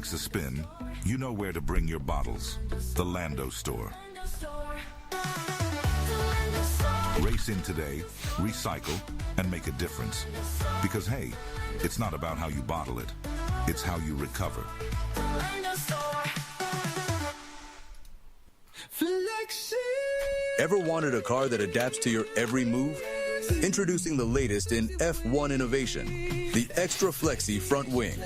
makes a spin, you know where to bring your bottles. The Lando Store. Race in today, recycle, and make a difference. Because hey, it's not about how you bottle it, it's how you recover. Ever wanted a car that adapts to your every move? Introducing the latest in F1 innovation, the Extra Flexi Front Wing.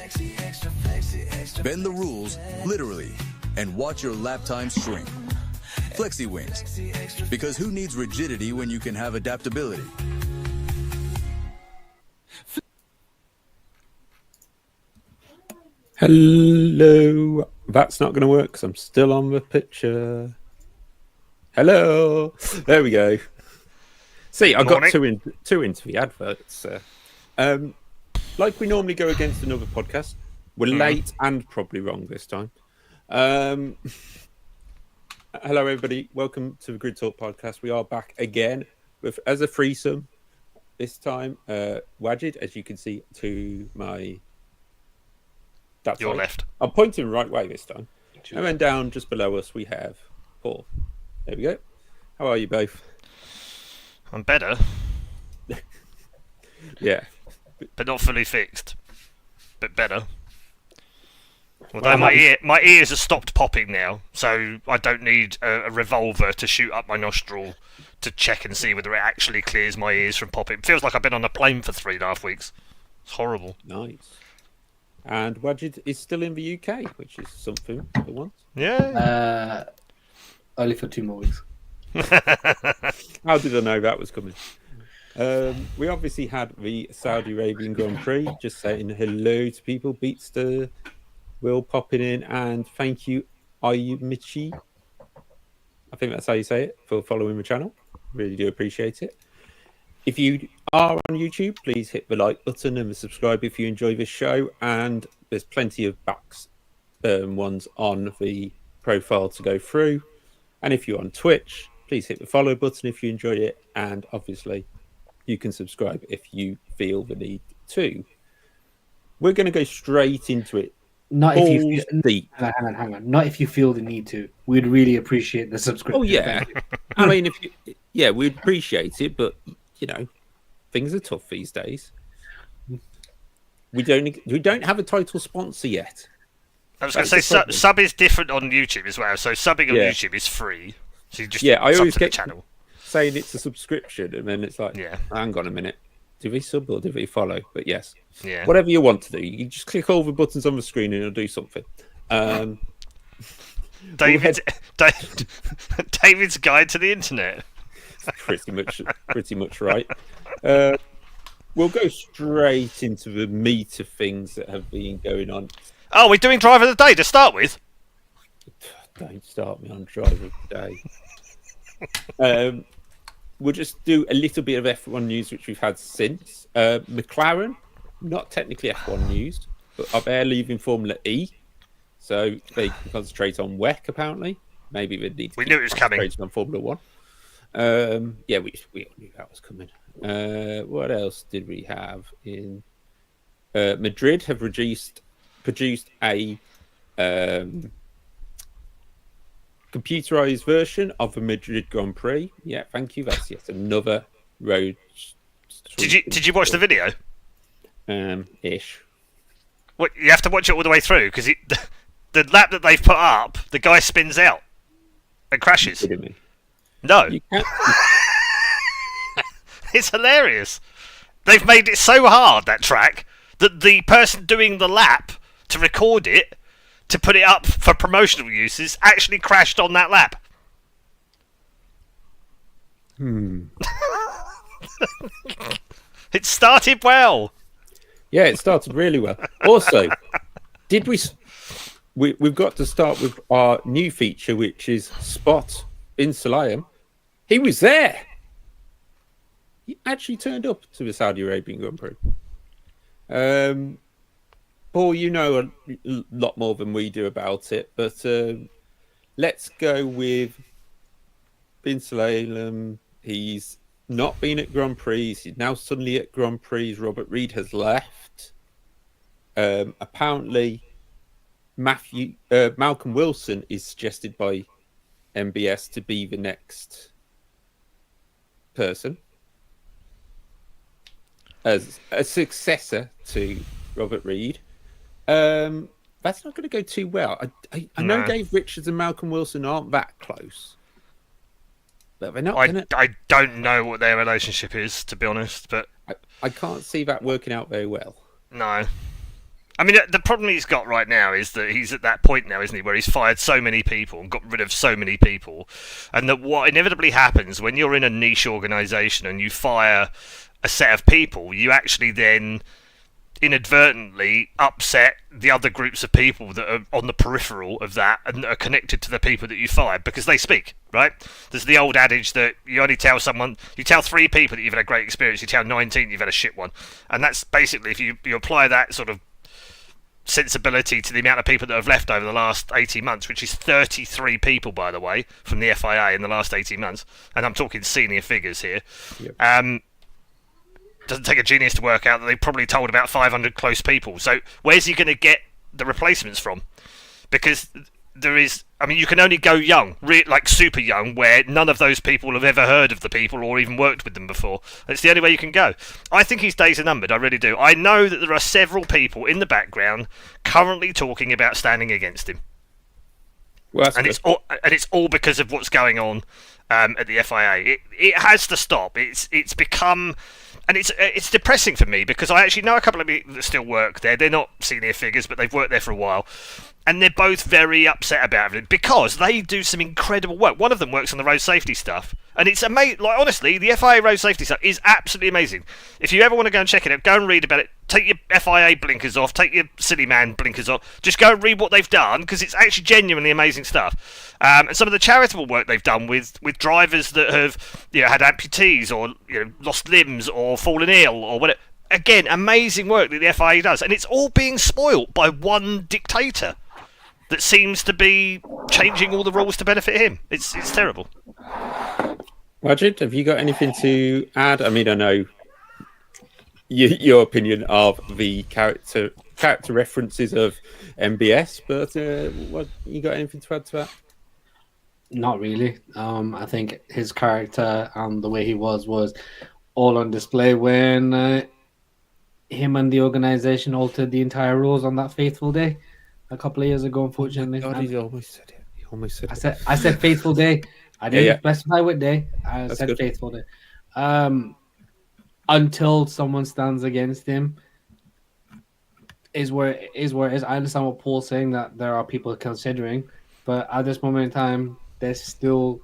Bend the rules, literally, and watch your lap time shrink. Flexi Wings, because who needs rigidity when you can have adaptability? Hello. That's not going to work because I'm still on the picture. Hello. There we go. See, I got two into the adverts. Like we normally go against another podcast. We're late and probably wrong this time. Hello, everybody. Welcome to the Grid Talk podcast. We are back again with as a threesome. This time, Wajid, as you can see to my... That's your right. left. I'm pointing the right way this time. And then down just below us, we have Paul. There we go. How are you both? I'm better. Yeah. But not fully fixed. But better. Although my ears have stopped popping now, so I don't need a revolver to shoot up my nostril to check and see whether it actually clears my ears from popping. It feels like I've been on a plane for 3.5 weeks. It's horrible. Nice. And Wajid is still in the UK, which is something for once. Yeah. Only for 2 more weeks. How did I know that was coming? We obviously had the Saudi Arabian Grand Prix. Just saying hello to people. Beatster, Will popping in, and thank you, Ayumichi. I think that's how you say it, for following the channel. Really do appreciate it. If you are on YouTube, please hit the like button and the subscribe if you enjoy this show. And there's plenty of backs ones on the profile to go through. And if you're on Twitch, please hit the follow button if you enjoyed it. And obviously, you can subscribe if you feel the need to. We're going to go straight into it. Not if you feel, deep. Hang on. Not if you feel the need to. We'd really appreciate the subscription. Oh, yeah. I mean, we'd appreciate it, but, you know, things are tough these days. We don't have a title sponsor yet. I was going to say sub is different on YouTube as well. So subbing on YouTube is free. So you just I always to get the channel saying it's a subscription, and then it's like, hang on a minute, do we sub or do we follow? But yes, whatever you want to do, you just click all the buttons on the screen and it'll do something. David's guide to the internet. pretty much right. We'll go straight into the meat of things that have been going on. Oh, we're doing Driver of the Day to start with? Don't start me on Driver of the Day. We'll just do a little bit of F1 news, which we've had since. McLaren, not technically F1 news, but are leaving Formula E. So they can concentrate on WEC, apparently. Maybe they need to knew it was coming. On Formula 1. We all knew that was coming. What else did we have in... Madrid have produced a computerized version of the Madrid Grand Prix. Yeah, thank you. That's yet another road. Did you watch the video? Ish. What, you have to watch it all the way through because the lap that they've put up, the guy spins out and crashes. Are you kidding me? No, You can't... it's hilarious. They've made it so hard, that track, that the person doing the lap to record it, to put it up for promotional uses, actually crashed on that lap. It started well. Yeah, it started really well. Also, we've got to start with our new feature, which is Spot in Salayam. He was there. He actually turned up to the Saudi Arabian Grand Prix. Paul, you know a lot more than we do about it, but let's go with Bin Sulaylam. He's not been at Grand Prix. He's now suddenly at Grand Prix. Robert Reed has left. Apparently, Malcolm Wilson is suggested by MBS to be the next person as a successor to Robert Reed. That's not going to go too well. I know Dave Richards and Malcolm Wilson aren't that close, but they're not. I don't know what their relationship is, to be honest, but I can't see that working out very well. No. I mean, the problem he's got right now is that he's at that point now, isn't he, where he's fired so many people and got rid of so many people, and that what inevitably happens when you're in a niche organisation and you fire a set of people, you actually then inadvertently upset the other groups of people that are on the peripheral of that and that are connected to the people that you fired because they speak, right? There's the old adage that you only tell someone, you tell 3 people that you've had a great experience, you tell 19 you've had a shit one. And that's basically, if you apply that sort of sensibility to the amount of people that have left over the last 18 months, which is 33 people, by the way, from the FIA in the last 18 months, and I'm talking senior figures here. Yep. Doesn't take a genius to work out that they probably told about 500 close people. So where's he going to get the replacements from? Because there is, I mean, you can only go young, like super young, where none of those people have ever heard of the people or even worked with them before. It's the only way you can go. I think his days are numbered, I really do. I know that there are several people in the background currently talking about standing against him. Well, it's all because of what's going on at the FIA. It has to stop. It's become... And it's depressing for me because I actually know a couple of people that still work there. They're not senior figures, but they've worked there for a while. And they're both very upset about it because they do some incredible work. One of them works on the road safety stuff. And it's amazing. Like, honestly, the FIA road safety stuff is absolutely amazing. If you ever want to go and check it out, go and read about it. Take your FIA blinkers off. Take your silly man blinkers off. Just go and read what they've done because it's actually genuinely amazing stuff. And some of the charitable work they've done with drivers that have had amputees or lost limbs or fallen ill or whatever. Again, amazing work that the FIA does. And it's all being spoilt by one dictator that seems to be changing all the rules to benefit him. It's terrible. Wajid, have you got anything to add? I mean, I know your opinion of the character references of MBS, but what you got anything to add to that? Not really. I think his character and the way he was all on display when him and the organization altered the entire rules on that fateful day a couple of years ago, unfortunately. Oh, he almost said it. I said fateful day. I didn't specify what day. I That's said good. faithful day. Until someone stands against him is where it is. I understand what Paul's saying, that there are people considering, but at this moment in time, there's still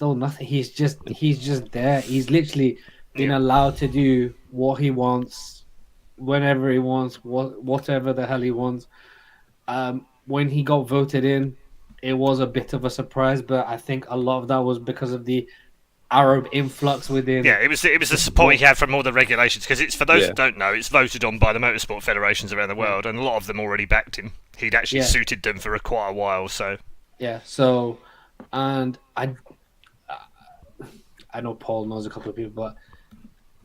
nothing. He's just there. He's literally been allowed to do what he wants, whenever he wants, whatever the hell he wants. When he got voted in, it was a bit of a surprise, but I think a lot of that was because of the Arab influx within. Yeah, it was the support he had from all the regulations, because it's, for those that don't know, it's voted on by the motorsport federations around the world, and a lot of them already backed him. He'd actually suited them for quite a while, so. Yeah, so, and I know Paul knows a couple of people, but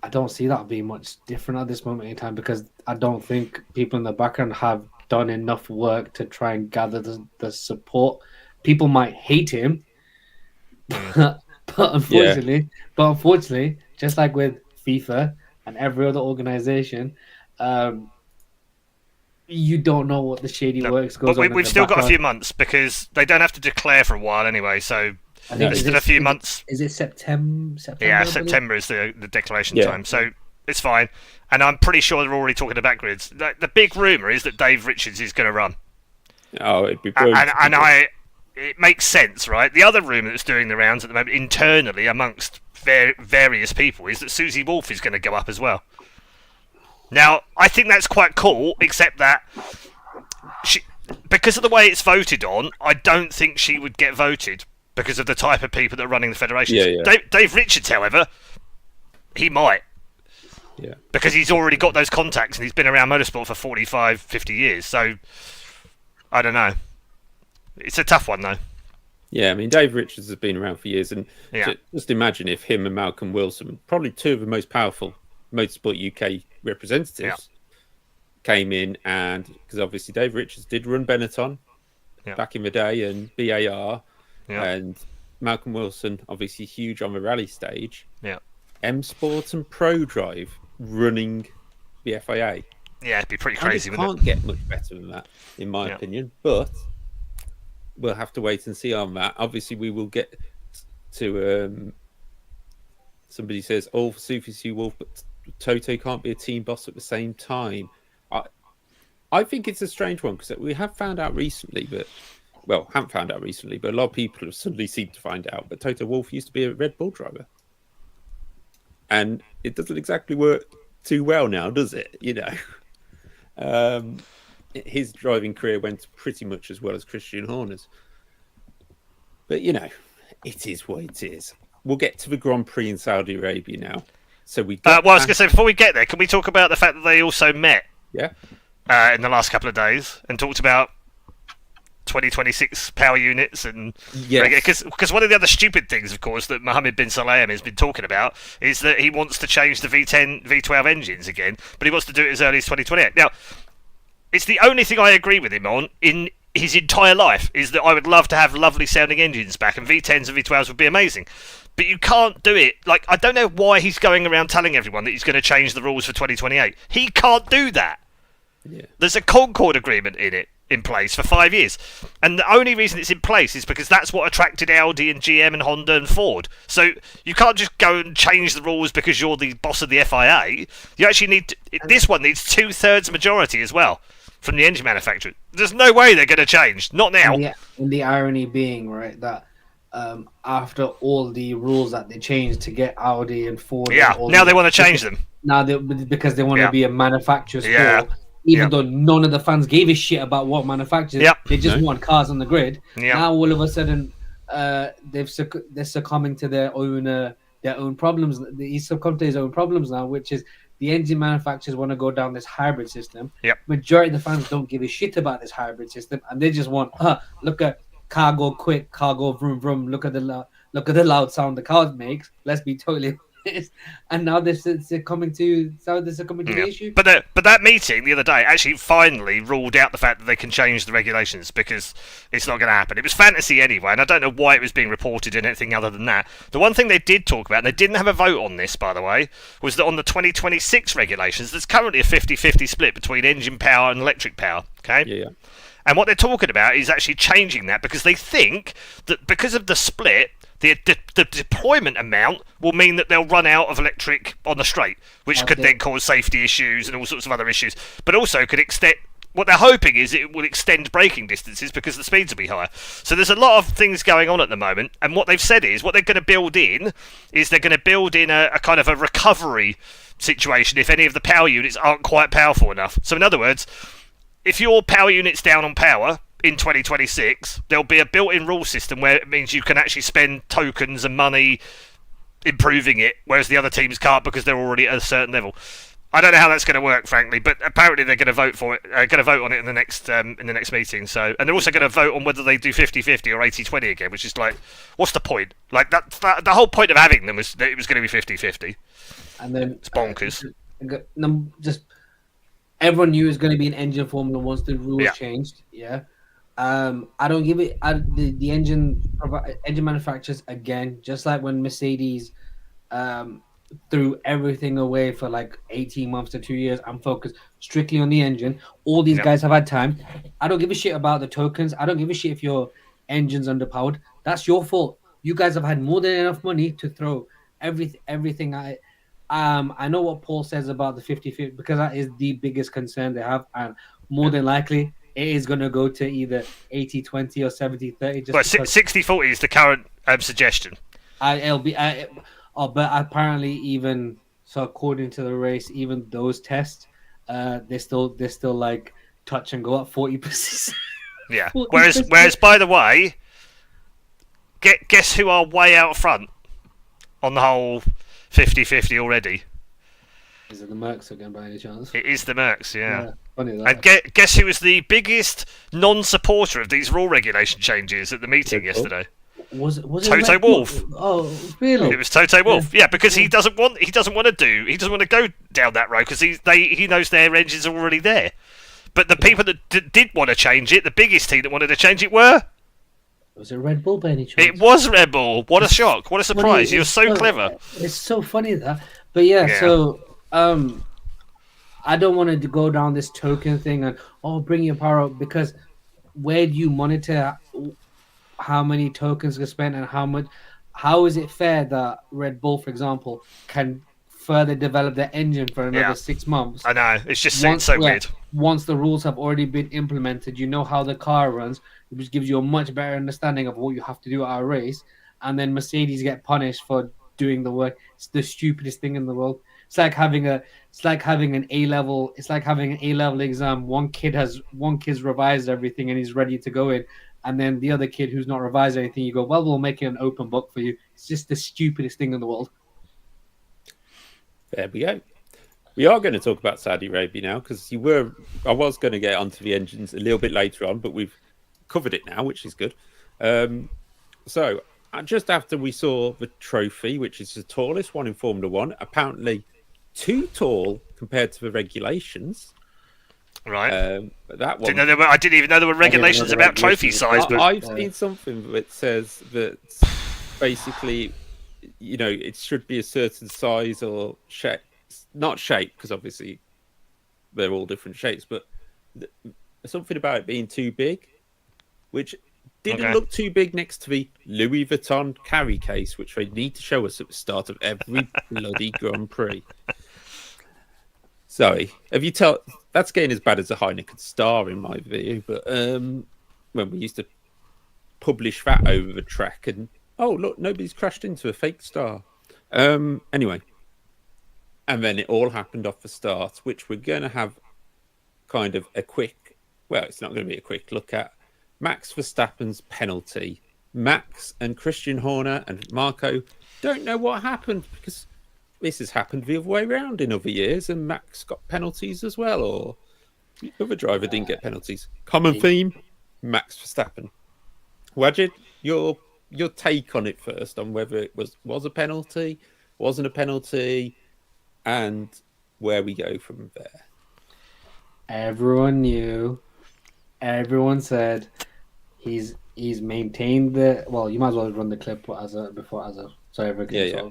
I don't see that being much different at this moment in time, because I don't think people in the background have done enough work to try and gather the support. People might hate him, but unfortunately, just like with FIFA and every other organization, you don't know what the shady works goes on. But we've still got a few months, because they don't have to declare for a while anyway, so there's still a few months. Is it September? Yeah, September is the declaration time, so it's fine. And I'm pretty sure they're already talking about grids. The big rumour is that Dave Richards is going to run. Oh, it'd be brilliant. And it makes sense, right? The other rumour that's doing the rounds at the moment internally amongst various people is that Susie Wolff is going to go up as well. Now, I think that's quite cool, except that because of the way it's voted on, I don't think she would get voted because of the type of people that are running the federations. Yeah. Dave Richards, however, he might. Yeah. Because he's already got those contacts and he's been around motorsport for 45, 50 years. So, I don't know. It's a tough one, though. Yeah, I mean, Dave Richards has been around for years. And just imagine if him and Malcolm Wilson, probably two of the most powerful Motorsport UK representatives, came in, and because obviously Dave Richards did run Benetton back in the day, and BAR, and Malcolm Wilson, obviously huge on the rally stage. Yeah. M Sport and Pro Drive running the FIA. Yeah, it'd be pretty crazy. It can't get much better than that, in my opinion. But we'll have to wait and see on that. Obviously, we will get to. Somebody says, "Oh, Sufi Wolf, but Toto can't be a team boss at the same time." I think it's a strange one because we have found out recently, haven't found out recently, but a lot of people have suddenly seemed to find out. But Toto Wolff used to be a Red Bull driver, and it doesn't exactly work too well now, does it? His driving career went pretty much as well as Christian Horner's. But it is what it is. We'll get to the Grand Prix in Saudi Arabia now. So we. I was going to say, before we get there, can we talk about the fact that they also met? Yeah. In the last couple of days, and talked about 2026 power units, and because one of the other stupid things, of course, that Mohammed bin Sulayem has been talking about is that he wants to change the V10, V12 engines again, but he wants to do it as early as 2028. Now, it's the only thing I agree with him on in his entire life, is that I would love to have lovely sounding engines back, and V10s and V12s would be amazing. But you can't do it. Like, I don't know why he's going around telling everyone that he's going to change the rules for 2028. He can't do that. Yeah. There's a Concord agreement in place for 5 years, and the only reason it's in place is because that's what attracted Audi and GM and Honda and Ford. So you can't just go and change the rules because you're the boss of the FIA. You actually need this one needs 2/3 majority as well from the engine manufacturer. There's no way they're going to change. Not now. And the irony being, right, that after all the rules that they changed to get Audi and Ford, now they want to change them. Now because they want to be a manufacturer's sport. Yeah. Even though none of the fans gave a shit about what manufacturers, they just want cars on the grid. Yeah. Now all of a sudden, they're succumbing to their own problems. He's succumbed to his own problems now, which is the engine manufacturers want to go down this hybrid system. Yep. Majority of the fans don't give a shit about this hybrid system, and they just want, look at cargo quick, cargo vroom vroom. Look at the loud sound the car makes. Let's be totally. And now they're coming to the issue. But that meeting the other day actually finally ruled out the fact that they can change the regulations, because it's not going to happen. It was fantasy anyway, and I don't know why it was being reported in anything other than that. The one thing they did talk about, and they didn't have a vote on this, by the way, was that on the 2026 regulations, there's currently a 50-50 split between engine power and electric power. Okay. Yeah. And what they're talking about is actually changing that, because they think that because of the split, the deployment amount will mean that they'll run out of electric on the straight, which could then cause safety issues and all sorts of other issues. But also could extend. What they're hoping is it will extend braking distances because the speeds will be higher. So there's a lot of things going on at the moment. And what they've said is what they're going to build in is they're going to build in a kind of a recovery situation if any of the power units aren't quite powerful enough. So in other words, if your power unit's down on power in 2026, there'll be a built-in rule system where it means you can actually spend tokens and money improving it, whereas the other teams can't because they're already at a certain level. I don't know how that's going to work, frankly, but apparently they're going to vote for it. Going to vote on it in the next meeting. So, and they're also going to vote on whether they do 50-50 or 80-20 again, which is like, what's the point? Like that the whole point of having them was that it was going to be 50-50. And then it's bonkers. Just everyone knew it was going to be an engine formula once the rules changed. Yeah. I don't give it. The engine manufacturers, again, just like when Mercedes threw everything away for like 18 months to 2 years. I'm focused strictly on the engine. All these guys have had time. I don't give a shit about the tokens. I don't give a shit if your engine's underpowered. That's your fault. You guys have had more than enough money to throw everything at it. I know what Paul says about the 50-50 because that is the biggest concern they have, and more than likely it is going to go to either 80-20 or 70-30. Well, 60-40 is the current suggestion. But apparently, even so, according to the race, even those tests, they're still like touch and go at 40%. Yeah. Whereas, by the way, guess who are way out front on the whole 50-50 already? Is it the Mercs again, by any chance? It is the Mercs, yeah. Funny that. And guess who was the biggest non-supporter of these rule regulation changes at the meeting yesterday? Was it Toto Red Bull? Wolff. Oh, really? It was Toto Wolff. Yeah, because he doesn't want to go down that road because he knows their engine's already there. But the people that did want to change it, the biggest team that wanted to change it were. Was it Red Bull by any chance? It was Red Bull. What a shock! What a surprise! You're so clever. It's so funny that, but yeah. So I don't want to go down this token thing and bring your power up, because where do you monitor how many tokens get spent and how is it fair that Red Bull, for example, can further develop their engine for another 6 months? I know, it's just so weird. Once the rules have already been implemented, you know how the car runs, which gives you a much better understanding of what you have to do at a race, and then Mercedes get punished for doing the work. It's the stupidest thing in the world. It's like having an A-level. It's like having an A-level exam. One kid's revised everything and he's ready to go in, and then the other kid who's not revised anything, you go, well, we'll make it an open book for you. It's just the stupidest thing in the world. There we go. We are going to talk about Saudi Arabia now, because I was going to get onto the engines a little bit later on, but we've covered it now, which is good. So just after we saw the trophy, which is the tallest one in Formula One, apparently too tall compared to the regulations. Right. But that one, I didn't even know there were regulations about trophy size. But I've seen something that says that basically, it should be a certain size or shape. Not shape, because obviously they're all different shapes, but something about it being too big, which didn't look too big next to the Louis Vuitton carry case, which they need to show us at the start of every bloody Grand Prix. Sorry, that's getting as bad as a Heineken Star in my view, but when we used to publish that over the track, and look, nobody's crashed into a fake star. Anyway. And then it all happened off the start, which we're going to have kind of it's not going to be a quick look at Max Verstappen's penalty. Max and Christian Horner and Marco don't know what happened, because this has happened the other way around in other years, and Max got penalties as well, or the other driver didn't get penalties. Common theme, Max Verstappen. Wajid, your take on it first, on whether it was a penalty, wasn't a penalty, and where we go from there. Everyone knew. Everyone said he's maintained the. Well, you might as well run the clip so everyone can yeah.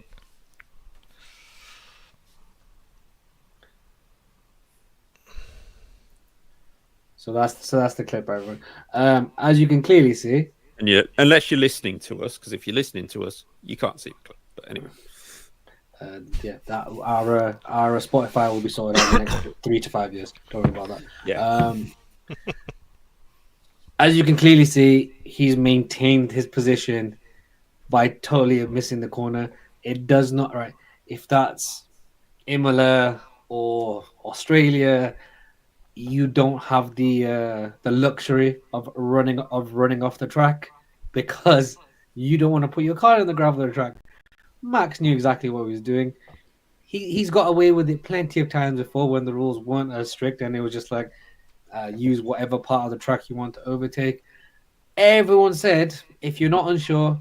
So that's the clip, everyone. As you can clearly see. And unless you're listening to us, because if you're listening to us, you can't see the clip. But anyway. That our Spotify will be sorted out in the next 3 to 5 years. Don't worry about that. Yeah. As you can clearly see, he's maintained his position by totally missing the corner. It does not right. If that's Imola or Australia, you don't have the luxury of running off the track, because you don't want to put your car in the gravel of the track. Max knew exactly what he was doing. He's got away with it plenty of times before, when the rules weren't as strict and it was just like use whatever part of the track you want to overtake. Everyone said, if you're unsure,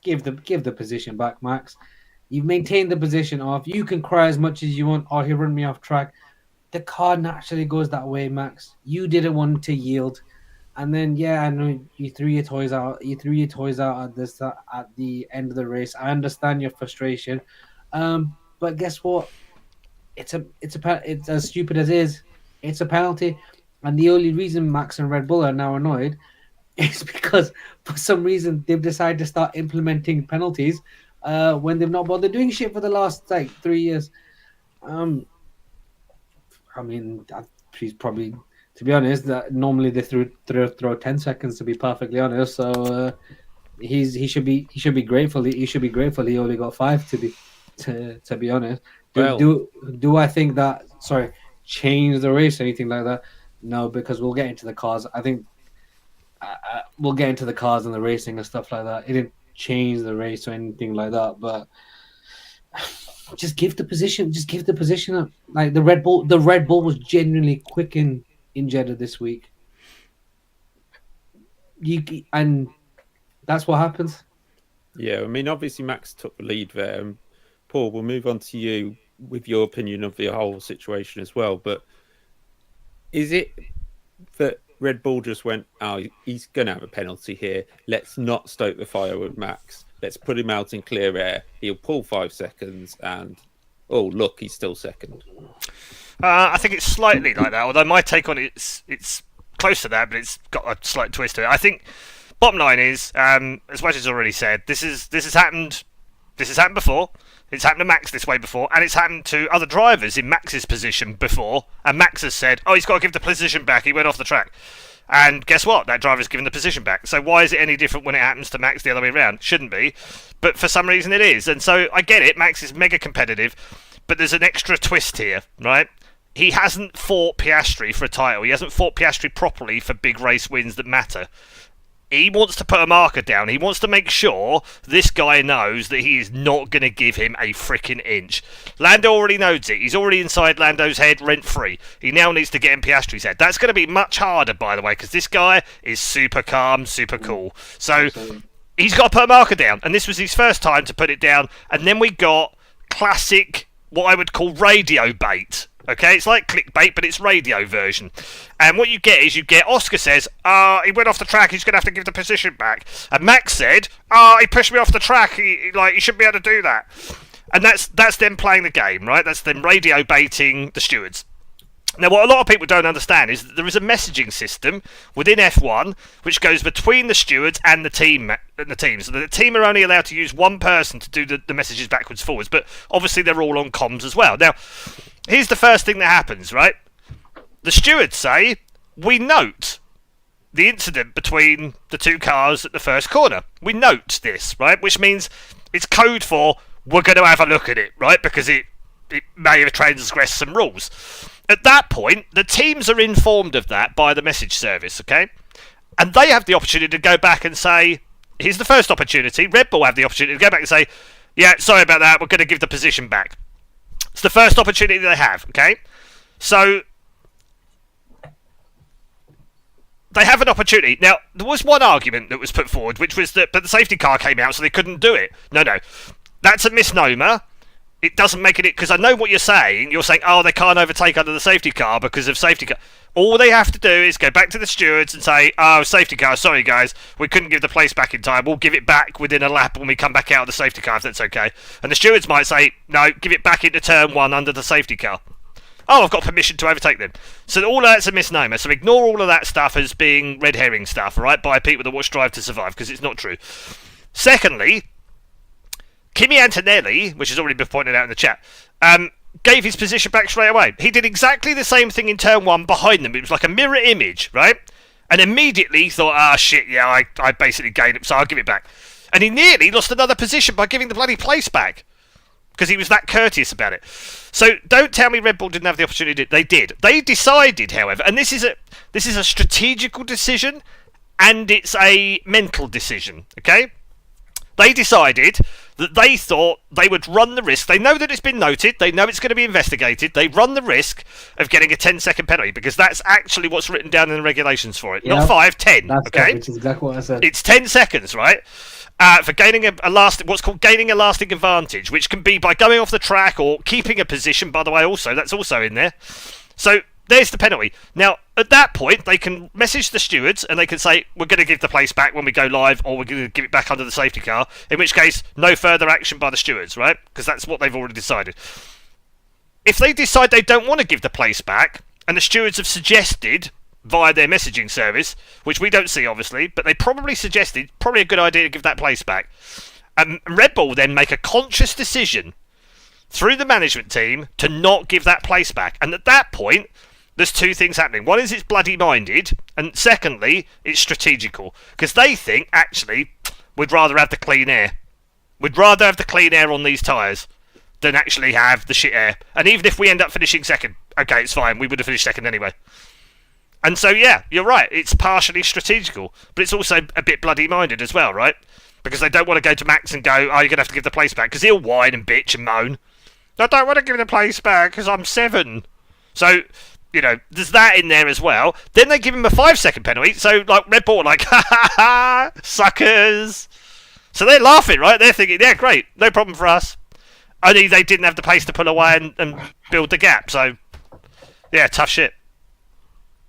give the position back, Max. You've maintained the position off. You can cry as much as you want, he'll run me off track. The car naturally goes that way, Max. You didn't want to yield. And then, I know you threw your toys out. You threw your toys out at the end of the race. I understand your frustration, but guess what? It's as stupid as it is. It's a penalty, and the only reason Max and Red Bull are now annoyed is because for some reason they've decided to start implementing penalties when they've not bothered doing shit for the last 3 years. She's probably. To be honest, that normally they throw 10 seconds, to be perfectly honest. So he should be grateful. He should be grateful he only got 5 to be honest. Do I think that change the race or anything like that? No, because we'll get into the cars. I think we'll get into the cars and the racing and stuff like that. It didn't change the race or anything like that, but just give the position. Just give the position up. Like the Red Bull was genuinely quick in Jeddah this week. And That's what happens. Yeah, I mean, obviously Max took the lead there. And Paul, we'll move on to you with your opinion of the whole situation as well. But is it that Red Bull just went, oh, he's going to have a penalty here. Let's not stoke the fire with Max. Let's put him out in clear air. He'll pull 5 seconds and, oh, look, he's still second. I think it's slightly like that, although my take on it's close to that, but it's got a slight twist to it. I think bottom line is, as Wajid's already said, this has happened before. It's happened to Max this way before, and it's happened to other drivers in Max's position before, and Max has said, oh, he's got to give the position back, he went off the track. And guess what? That driver's given the position back. So why is it any different when it happens to Max the other way around? Shouldn't be. But for some reason it is. And so I get it, Max is mega competitive, but there's an extra twist here, right? He hasn't fought Piastri for a title. He hasn't fought Piastri properly for big race wins that matter. He wants to put a marker down. He wants to make sure this guy knows that he is not going to give him a freaking inch. Lando already knows it. He's already inside Lando's head rent-free. He now needs to get in Piastri's head. That's going to be much harder, by the way, because this guy is super calm, super cool. So he's got to put a marker down, and this was his first time to put it down. And then we got classic, what I would call radio bait. Okay, it's like clickbait, but it's radio version. And what you get is Oscar says, he went off the track, he's going to have to give the position back. And Max said, he pushed me off the track, he shouldn't be able to do that. And that's them playing the game, right? That's them radio baiting the stewards. Now, what a lot of people don't understand is that there is a messaging system within F1 which goes between the stewards and the team. So the team are only allowed to use one person to do the messages backwards forwards, but obviously they're all on comms as well. Now, here's the first thing that happens, right? The stewards say, we note the incident between the two cars at the first corner. We note this, right? Which means it's code for, we're going to have a look at it, right? Because it may have transgressed some rules. At that point, the teams are informed of that by the message service, okay? And they have the opportunity to go back and say, here's the first opportunity. Red Bull have the opportunity to go back and say, yeah, sorry about that, we're going to give the position back. It's the first opportunity they have, okay? So they have an opportunity. Now, there was one argument that was put forward, which was that but the safety car came out, so they couldn't do it. No. That's a misnomer. It doesn't make it... Because I know what you're saying. You're saying, they can't overtake under the safety car because of safety car. All they have to do is go back to the stewards and say, safety car, sorry guys, we couldn't give the place back in time. We'll give it back within a lap when we come back out of the safety car, if that's okay. And the stewards might say, no, give it back into turn 1 under the safety car. I've got permission to overtake them. So all of that's a misnomer. So ignore all of that stuff as being red herring stuff, right, by people that watch Drive to Survive, because it's not true. Secondly, Kimi Antonelli, which has already been pointed out in the chat, gave his position back straight away. He did exactly the same thing in turn 1 behind them. It was like a mirror image, right? And immediately he thought, shit, yeah, I basically gained it, so I'll give it back. And he nearly lost another position by giving the bloody place back, because he was that courteous about it. So don't tell me Red Bull didn't have the opportunity. They did. They decided, however, and this is a strategical decision, and it's a mental decision, okay? They decided that they thought they would run the risk. They know that it's been noted. They know it's going to be investigated. They run the risk of getting a 10-second penalty, because that's actually what's written down in the regulations for it. Not 5, 10. That's okay, which is exactly what I said. It's 10 seconds, right? For gaining what's called gaining a lasting advantage, which can be by going off the track or keeping a position. By the way, that's also in there. So there's the penalty. Now, at that point, they can message the stewards and they can say, we're going to give the place back when we go live, or we're going to give it back under the safety car, in which case, no further action by the stewards, right? Because that's what they've already decided. If they decide they don't want to give the place back, and the stewards have suggested via their messaging service, which we don't see, obviously, but they probably suggested, probably a good idea to give that place back. And Red Bull then make a conscious decision through the management team to not give that place back. And at that point, there's two things happening. One is it's bloody minded, and secondly, it's strategical. Because they think, actually, we'd rather have the clean air. We'd rather have the clean air on these tyres than actually have the shit air. And even if we end up finishing second, okay, it's fine. We would have finished second anyway. And so, yeah, you're right. It's partially strategical, but it's also a bit bloody minded as well, right? Because they don't want to go to Max and go, you're going to have to give the place back. Because he'll whine and bitch and moan. I don't want to give the place back because I'm 7. So there's that in there as well. Then they give him a 5-second penalty. So, like, Red Bull are like, ha ha ha, suckers. So they're laughing, right? They're thinking, yeah, great, no problem for us. Only they didn't have the pace to pull away and build the gap. So, yeah, tough shit.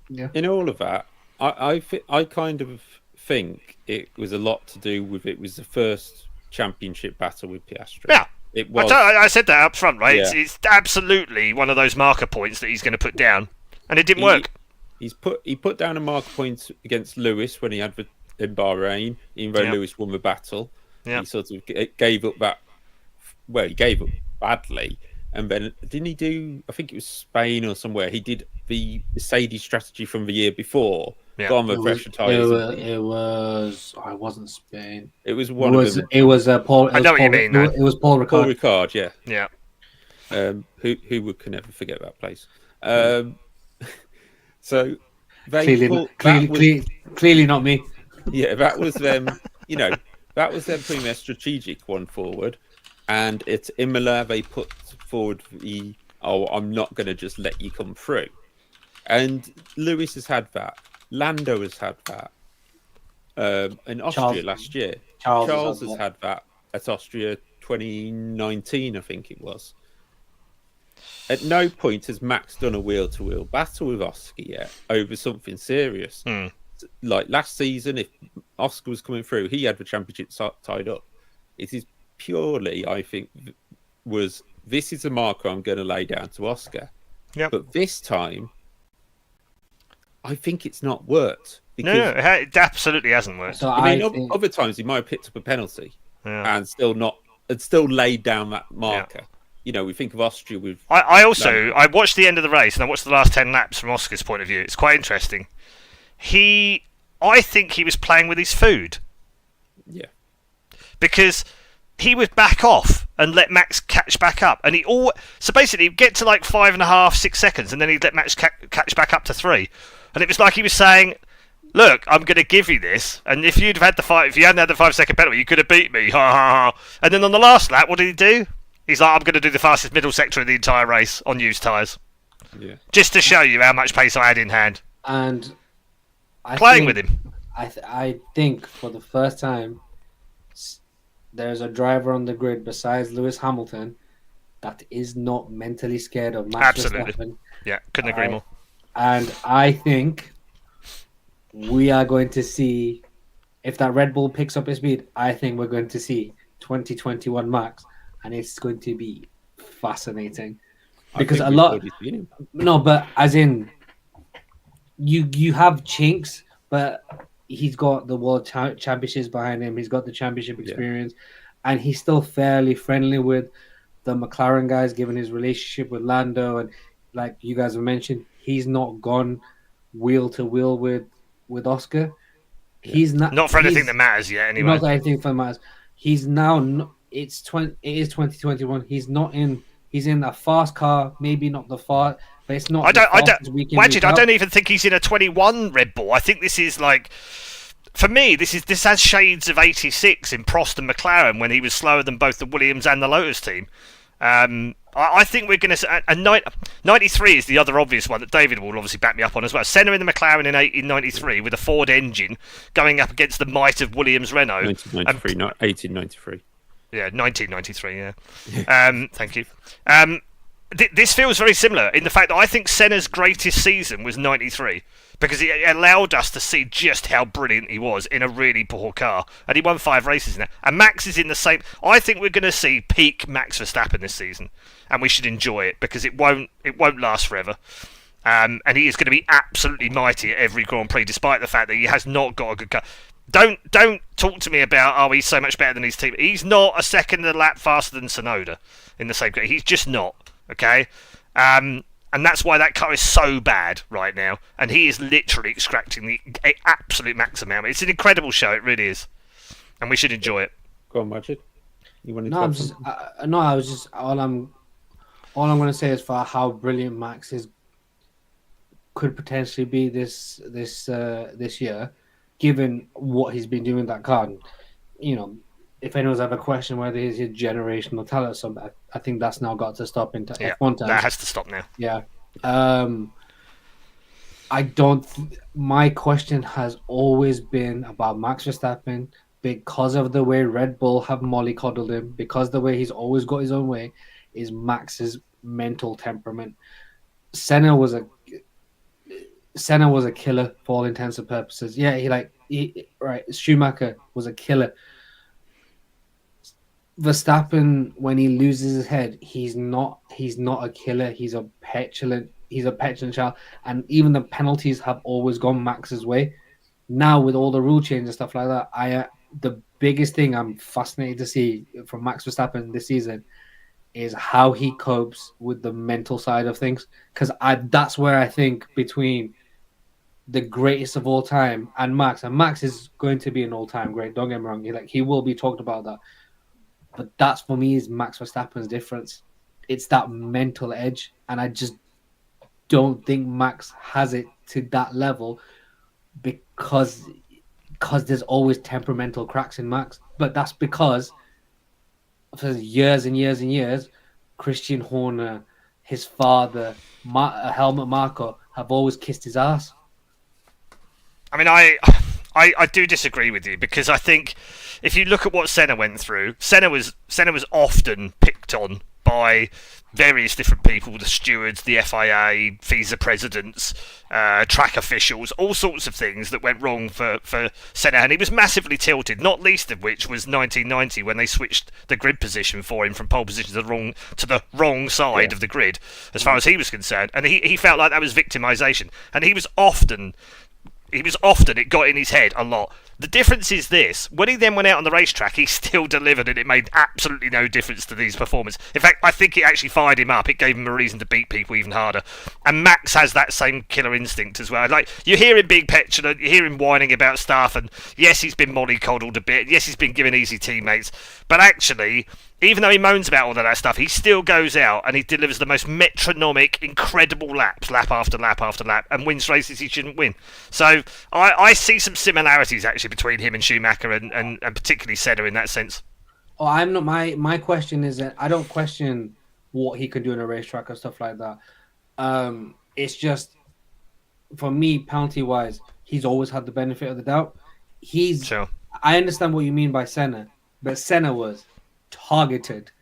Yeah. In all of that, I kind of think it was a lot to do with it was the first championship battle with Piastri. Yeah. It was. I said that up front, right? Yeah. It's absolutely one of those marker points that he's going to put down, and it didn't work. He put down a marker point against Lewis when he had in Bahrain, even though Lewis won the battle. Yeah. He sort of gave up that. Well, he gave up badly, and then didn't he do? I think it was Spain or somewhere. He did the Mercedes strategy from the year before. Yeah. Got on the pressure tyres. It was. I wasn't Spain. It was one of them. It was Paul. I know what you mean, though. It was Paul Ricard. Paul Ricard, yeah. Yeah. Who can never forget that place? So they clearly not me. Yeah, that was them. That was them putting their strategic one forward, and it's Imola. They put forward I'm not going to just let you come through, and Lewis has had that. Lando has had that in Austria last year. Charles has had that at Austria 2019, I think it was. At no point has Max done a wheel-to-wheel battle with Oscar yet over something serious. Like last season, if Oscar was coming through, he had the championship tied up. It is purely, I think, this is a marker I'm going to lay down to Oscar. Yep. But this time, I think it's not worked. No, it absolutely hasn't worked. So I mean, other times he might have picked up a penalty and still laid down that marker. Yeah. We think of Austria with. I watched the end of the race and I watched the last 10 laps from Oscar's point of view. It's quite interesting. I think he was playing with his food. Yeah. Because he would back off and let Max catch back up, and so basically he'd get to like 5.5, 6 seconds, and then he'd let Max catch back up to 3, and it was like he was saying, "Look, I'm going to give you this, and if you'd have had if you hadn't had the 5-second penalty, you could have beat me." Ha ha ha! And then on the last lap, what did he do? He's like, "I'm going to do the fastest middle sector of the entire race on used tyres, just to show you how much pace I had in hand." And playing with him. I think for the first time, there's a driver on the grid besides Lewis Hamilton that is not mentally scared of Max Verstappen. Yeah, couldn't agree more. And I think we are going to see, if that Red Bull picks up his speed, I think we're going to see 2021 Max, and it's going to be fascinating. Because but as in, you have chinks, but he's got the world championships behind him. He's got the championship experience, and he's still fairly friendly with the McLaren guys, given his relationship with Lando. And like you guys have mentioned, he's not gone wheel to wheel with Oscar. He's not for anything that matters yet. Anyway, not anything that matters. He's now. It is 2021. He's not in. He's in a fast car, maybe not the fast, but it's not. Wajid, I don't even think he's in a 21 Red Bull. I think this is like, for me, this has shades of 86 in Prost and McLaren when he was slower than both the Williams and the Lotus team. I think we're going to. 93 is the other obvious one that David will obviously back me up on as well. Senna in the McLaren in 93 with a Ford engine going up against the might of Williams Renault. 1993, not 1893. Yeah, 1993, yeah. Thank you. This feels very similar in the fact that I think Senna's greatest season was 93 because it allowed us to see just how brilliant he was in a really poor car. And he won 5 races now. And Max is in the same... I think we're going to see peak Max Verstappen this season. And we should enjoy it because it won't last forever. And he is going to be absolutely mighty at every Grand Prix despite the fact that he has not got a good car. Don't talk to me about, he's so much better than his team. He's not a second a lap faster than Tsunoda in the same car. He's just not, okay? And that's why that car is so bad right now. And he is literally extracting the absolute maximum. It's an incredible show, it really is. And we should enjoy it. Go on, Wajid. You want to all I'm going to say is for how brilliant Max could potentially be this year. Given what he's been doing in that car, if anyone's ever questioned whether he's a generational talent or something, I think that's now got to stop in F1 times. That has to stop now. Yeah. My question has always been about Max Verstappen because of the way Red Bull have mollycoddled him, because the way he's always got his own way, is Max's mental temperament. Senna was a killer for all intents and purposes. Yeah, right. Schumacher was a killer. Verstappen, when he loses his head, he's not a killer. He's a petulant child, and even the penalties have always gone Max's way. Now with all the rule change and stuff like that, the biggest thing I'm fascinated to see from Max Verstappen this season is how he copes with the mental side of things. Because that's where I think between the greatest of all time and Max is going to be an all-time great. Don't get me wrong, he will be talked about that. But that's for me is Max Verstappen's difference. It's that mental edge, and I just don't think Max has it to that level because there's always temperamental cracks in Max. But that's because for years and years and years, Christian Horner, his father, Helmut Marko have always kissed his ass. I mean, I do disagree with you because I think if you look at what Senna went through, Senna was often picked on by various different people, the stewards, the FIA, FISA presidents, track officials, all sorts of things that went wrong for Senna, and he was massively tilted, not least of which was 1990 when they switched the grid position for him from pole position to the wrong side of the grid as far as he was concerned, and he felt like that was victimisation, and it got in his head a lot. The difference is this: when he then went out on the racetrack, he still delivered, and it made absolutely no difference to his performance. In fact, I think it actually fired him up. It gave him a reason to beat people even harder. And Max has that same killer instinct as well. Like, you hear him being petulant, you hear him whining about stuff, and yes, he's been mollycoddled a bit, yes, he's been given easy teammates, but actually, even though he moans about all of that stuff, he still goes out and he delivers the most metronomic, incredible laps, lap after lap after lap, and wins races he shouldn't win. So I see some similarities actually between him and Schumacher and particularly Senna in that sense. Oh, I'm not. My question is that I don't question what he can do in a racetrack and stuff like that. It's just for me, penalty wise, he's always had the benefit of the doubt. Sure. I understand what you mean by Senna, but Senna was targeted.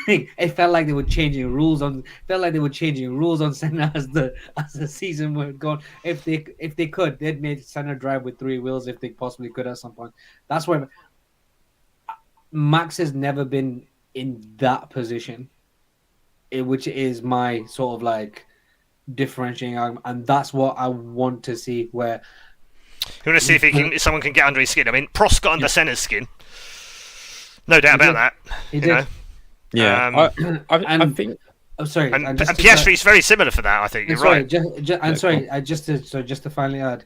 It felt like they were changing rules on Senna as the season went on. If they could, they'd made Senna drive with 3 wheels if they possibly could at some point. That's where Max has never been in that position, which is my sort of like differentiating argument, and that's what I want to see. Where you want to see if someone can get under his skin. I mean, Prost got under Senna's skin. No doubt about that. He did. Yeah, I think. I'm sorry. And Piastri's very similar for that. I think you're right. Just to finally add,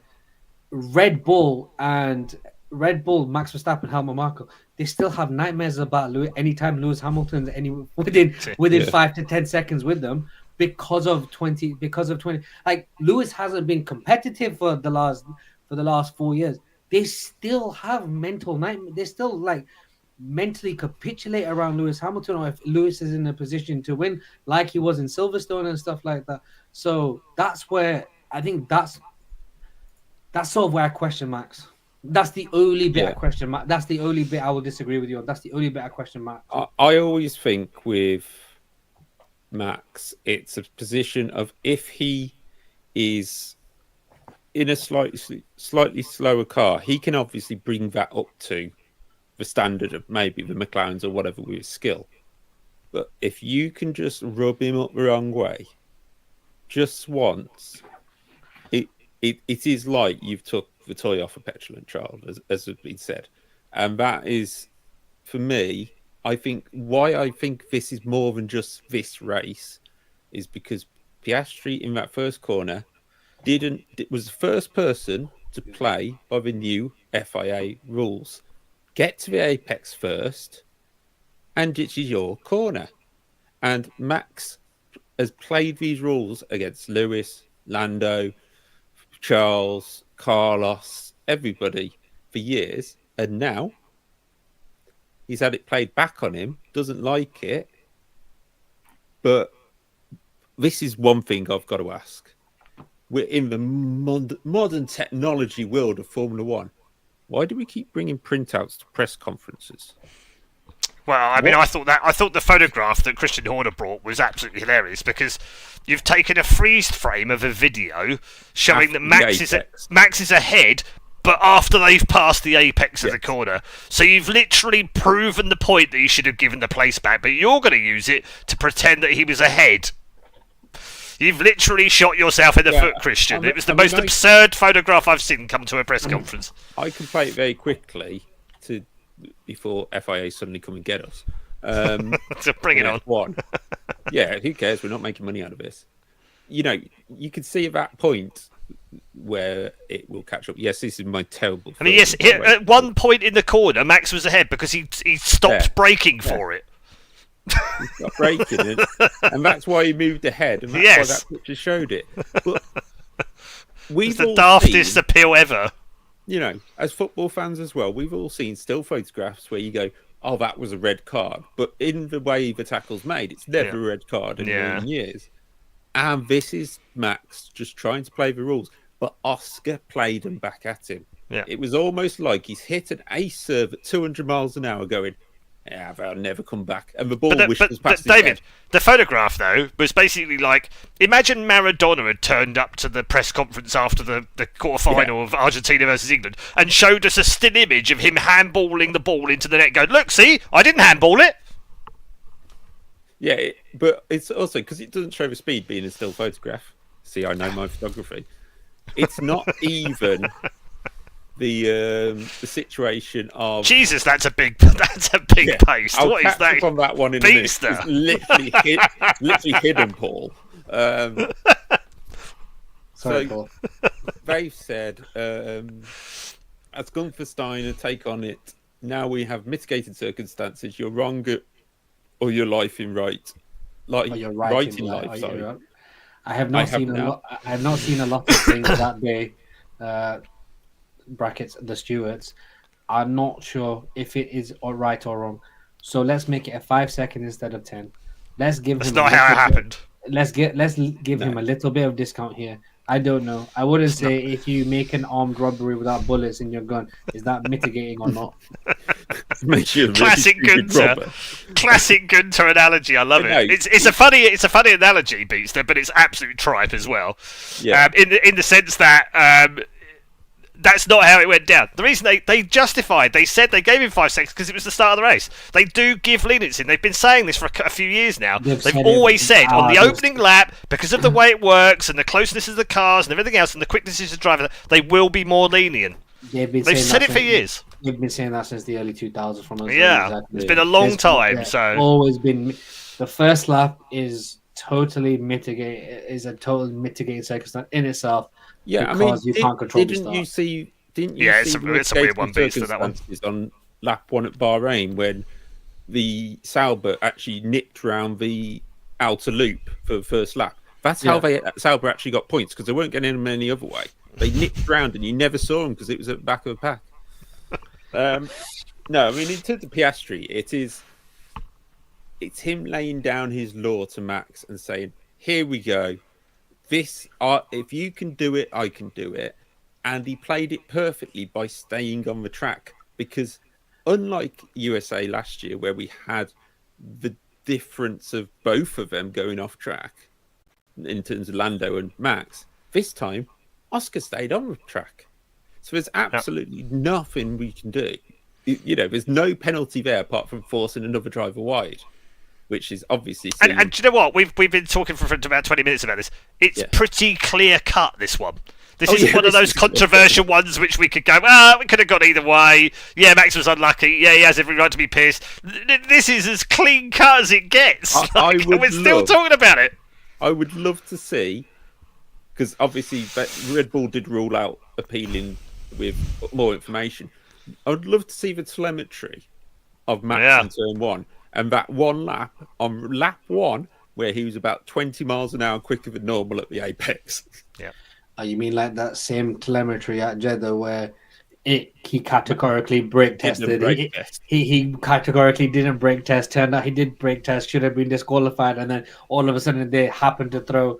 Red Bull, Max Verstappen, Helmut Marko, they still have nightmares about anytime Lewis Hamilton's within 5 to 10 seconds with them because of 20. Like, Lewis hasn't been competitive for the last 4 years. They still have mental nightmares. They still like mentally capitulate around Lewis Hamilton, or if Lewis is in a position to win like he was in Silverstone and stuff like that. So that's where I think that's sort of where I question Max. That's the only bit I question Max. That's the only bit I will disagree with you on. That's the only bit I question Max. I always think with Max, it's a position of if he is in a slightly slower car, he can obviously bring that up to the standard of maybe the McLarens or whatever with his skill. But if you can just rub him up the wrong way just once, it is like you've took the toy off a petulant child, as has been said. And that is, for me, I think why I think this is more than just this race is because Piastri in that first corner was the first person to play by the new FIA rules. Get to the apex first, and it is your corner. And Max has played these rules against Lewis, Lando, Charles, Carlos, everybody for years, and now he's had it played back on him, doesn't like it. But this is one thing I've got to ask. we're in the modern technology world of Formula One. Why do we keep bringing printouts to press conferences? Well, I mean, I thought the photograph that Christian Horner brought was absolutely hilarious because you've taken a freeze frame of a video showing that Max is ahead, but after they've passed the apex of the corner. So you've literally proven the point that he should have given the place back, but you're going to use it to pretend that he was ahead. You've literally shot yourself in the foot, Christian. It was the most absurd photograph I've seen come to a press conference. I can play it very quickly before FIA suddenly come and get us. So bring it on. One. Yeah, who cares? We're not making money out of this. You know, you can see at that point where it will catch up. Yes, this is my terrible. I mean, yes, at one point in the corner, Max was ahead because he stopped braking for it. He stopped braking it, and that's why he moved ahead, and that's why that picture showed it. But it's the daftest appeal ever. You know, as football fans as well, we've all seen still photographs where you go, "Oh, that was a red card," but in the way the tackle's made, it's never a red card in a million years. And this is Max just trying to play the rules, but Oscar played them back at him. Yeah. It was almost like he's hit an ace serve at 200 miles an hour, going, "Yeah, they'll never come back." And the ball whistles past his David, head. the photograph, though, was basically like, imagine Maradona had turned up to the press conference after the quarter-final of Argentina versus England and showed us a still image of him handballing the ball into the net going, "Look, see, I didn't handball it." Yeah, but it's also, because it doesn't show the speed being a still photograph. See, I know my photography. It's not even the situation of... Jesus, that's a big pace. I'll What is that? Up on that one in a minute. It's literally hidden, Paul. Sorry, Paul. They've said, as Gunther Steiner take on it, now we have mitigated circumstances. You're wrong or your life in right. You're right in life, sorry. Right? I have not seen a lot of things that day. Brackets the stewards. I'm not sure if it is right or wrong. So let's make it a 5 second instead of 10. Let's give That's him. not how it happened. Let's give him a little bit of discount here. I don't know. I wouldn't say if you make an armed robbery without bullets in your gun, is that mitigating or not? Classic Gunther. Classic Gunther analogy. I love it. It's a funny analogy, Beatster, but it's absolute tripe as well. Yeah. In the sense that that's not how it went down. The reason they justified, they said they gave him 5 seconds because it was the start of the race. They do give leniency. They've been saying this for a few years now. They've always said on the opening lap, because of the way it works and the closeness of the cars and everything else and the quickness of the driver, they will be more lenient. They've said it for years. They've been saying that since the early 2000s. From us. Yeah, exactly. It's been a long time. So always been the first lap is totally a total mitigating circumstance in itself. Yeah, because you can't control the start. Didn't you see it's a weird one, Beast, that one. On lap 1 at Bahrain when the Sauber actually nipped round the outer loop for the first lap. That's how Sauber actually got points, because they weren't getting them any other way. They nipped round and you never saw them because it was at the back of the pack. No, I mean, in terms of Piastri, it's him laying down his law to Max and saying, "Here we go. If you can do it, I can do it." And he played it perfectly by staying on the track, because unlike USA last year, where we had the difference of both of them going off track in terms of Lando and Max, this time Oscar stayed on the track. So there's absolutely nothing we can do. You know, there's no penalty there apart from forcing another driver wide, which is obviously... And do you know what? We've been talking for about 20 minutes about this. It's pretty clear cut, this one. This isn't one of those controversial ones which we could go, we could have gone either way. Yeah, Max was unlucky. Yeah, he has every right to be pissed. This is as clean cut as it gets. We're still talking about it. I would love to see, because obviously Red Bull did rule out appealing with more information. I would love to see the telemetry of Max in turn 1. And that one lap, on lap 1, where he was about 20 miles an hour quicker than normal at the apex. Yeah. Oh, you mean like that same telemetry at Jeddah where he categorically brake tested? He categorically didn't brake test. Turned out he did brake test, should have been disqualified, and then all of a sudden they happened to throw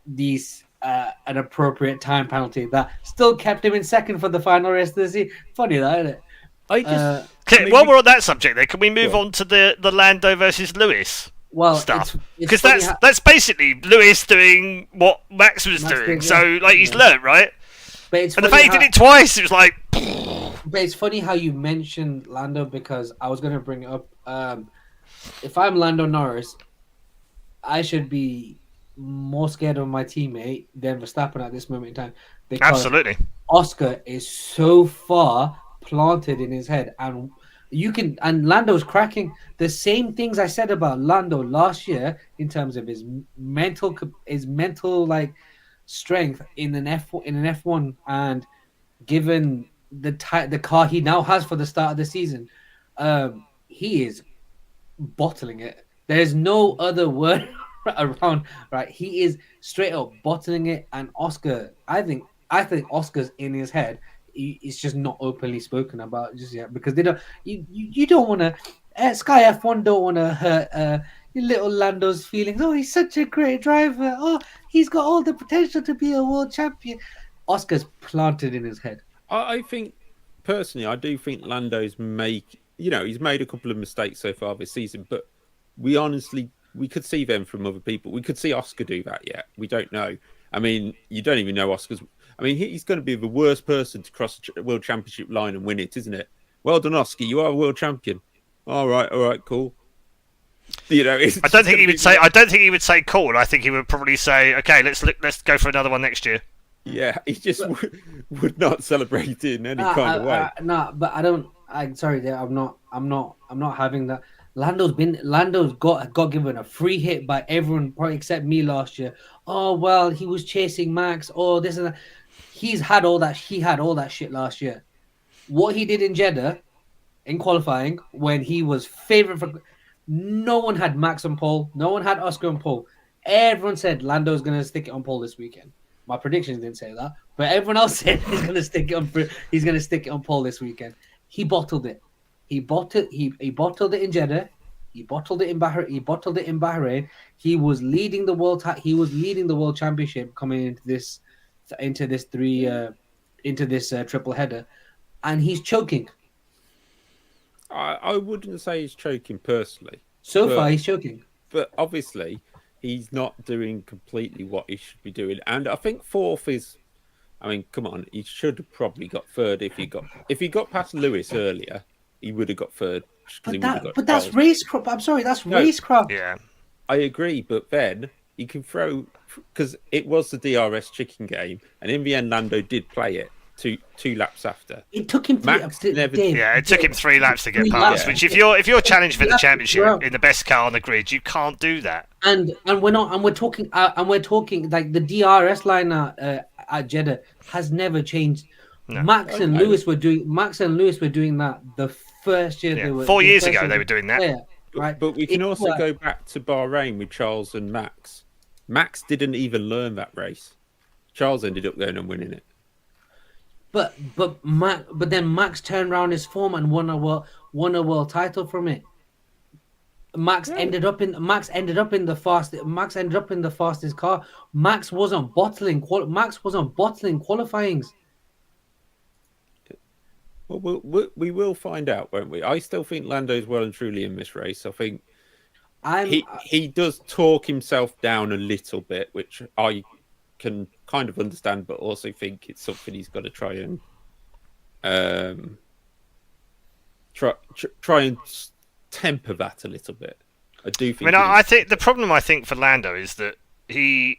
these an appropriate time penalty that still kept him in second for the final rest of the season. Funny that, isn't it? Okay, while we're on that subject, then can we move on to the Lando versus Lewis stuff? Because that's basically Lewis doing what Max was doing. So he's learnt, right? But and the fact he did it twice, it was like. But it's funny how you mentioned Lando, because I was going to bring it up. If I'm Lando Norris, I should be more scared of my teammate than Verstappen at this moment in time. Because absolutely. Oscar is so far planted in his head, and Lando's cracking the same things I said about Lando last year in terms of his mental like strength in an F1, and given the car he now has for the start of the season, he is bottling it. There's no other word around, right? He is straight up bottling it. And Oscar, I think Oscar's in his head. It's just not openly spoken about just yet, because they don't. You don't want to. Sky F1 don't want to hurt little Lando's feelings. Oh, he's such a great driver. Oh, he's got all the potential to be a world champion. Oscar's planted in his head. I think, personally, I do think Lando's he's made a couple of mistakes so far this season, but we could see them from other people. We could see Oscar do that yet. We don't know. I mean, you don't even know Oscar's. I mean, he's going to be the worst person to cross the World Championship line and win it, isn't it? Well done, Oscar. You are a world champion. All right, cool. I don't think he would say. I don't think he would say cool. I think he would probably say, "Okay, let's go for another one next year." Yeah, he just would not celebrate in any kind of way. But I don't. I'm sorry, there. I'm not having that. Lando's got given a free hit by everyone probably except me last year. Oh well, he was chasing Max. Oh, this and that. He had all that shit last year. What he did in Jeddah, in qualifying, when he was favourite for, no one had Max and Paul. No one had Oscar and Paul. Everyone said Lando's going to stick it on Paul this weekend. My predictions didn't say that, but everyone else said he's going to stick it on Paul this weekend. He bottled it. He bottled it in Jeddah. He bottled it in Bahrain. He was leading the world. He was leading the world championship coming into this triple header, and he's choking. I wouldn't say he's choking personally. So far, he's choking. But obviously, he's not doing completely what he should be doing. And I think fourth is. I mean, come on, he should have probably got third if he got past Lewis earlier. He would have got third. But that's racecraft. I'm sorry, that's racecraft. Yeah, I agree. But then he can throw, because it was the DRS chicken game, and in the end, Lando did play it two laps after. It took him it took him 3 laps to get past. Which, if you're challenged for the championship in the best car on the grid, you can't do that. And we're talking like the DRS line at Jeddah has never changed. No. Max and Lewis were doing that the first year. Yeah. They were 4 years ago they were doing that. Yeah, right. But we can also go back to Bahrain with Charles and Max. Max didn't even learn that race. Charles ended up going and winning it. But then Max turned around his form and won a world title from it. Max ended up in the fastest car. Max wasn't bottling qualifyings. Well, we will find out, won't we? I still think Lando's well and truly in this race. I think he does talk himself down a little bit, which I can kind of understand, but also think it's something he's got to try and try and temper that a little bit. I do think. I think the problem for Lando is that he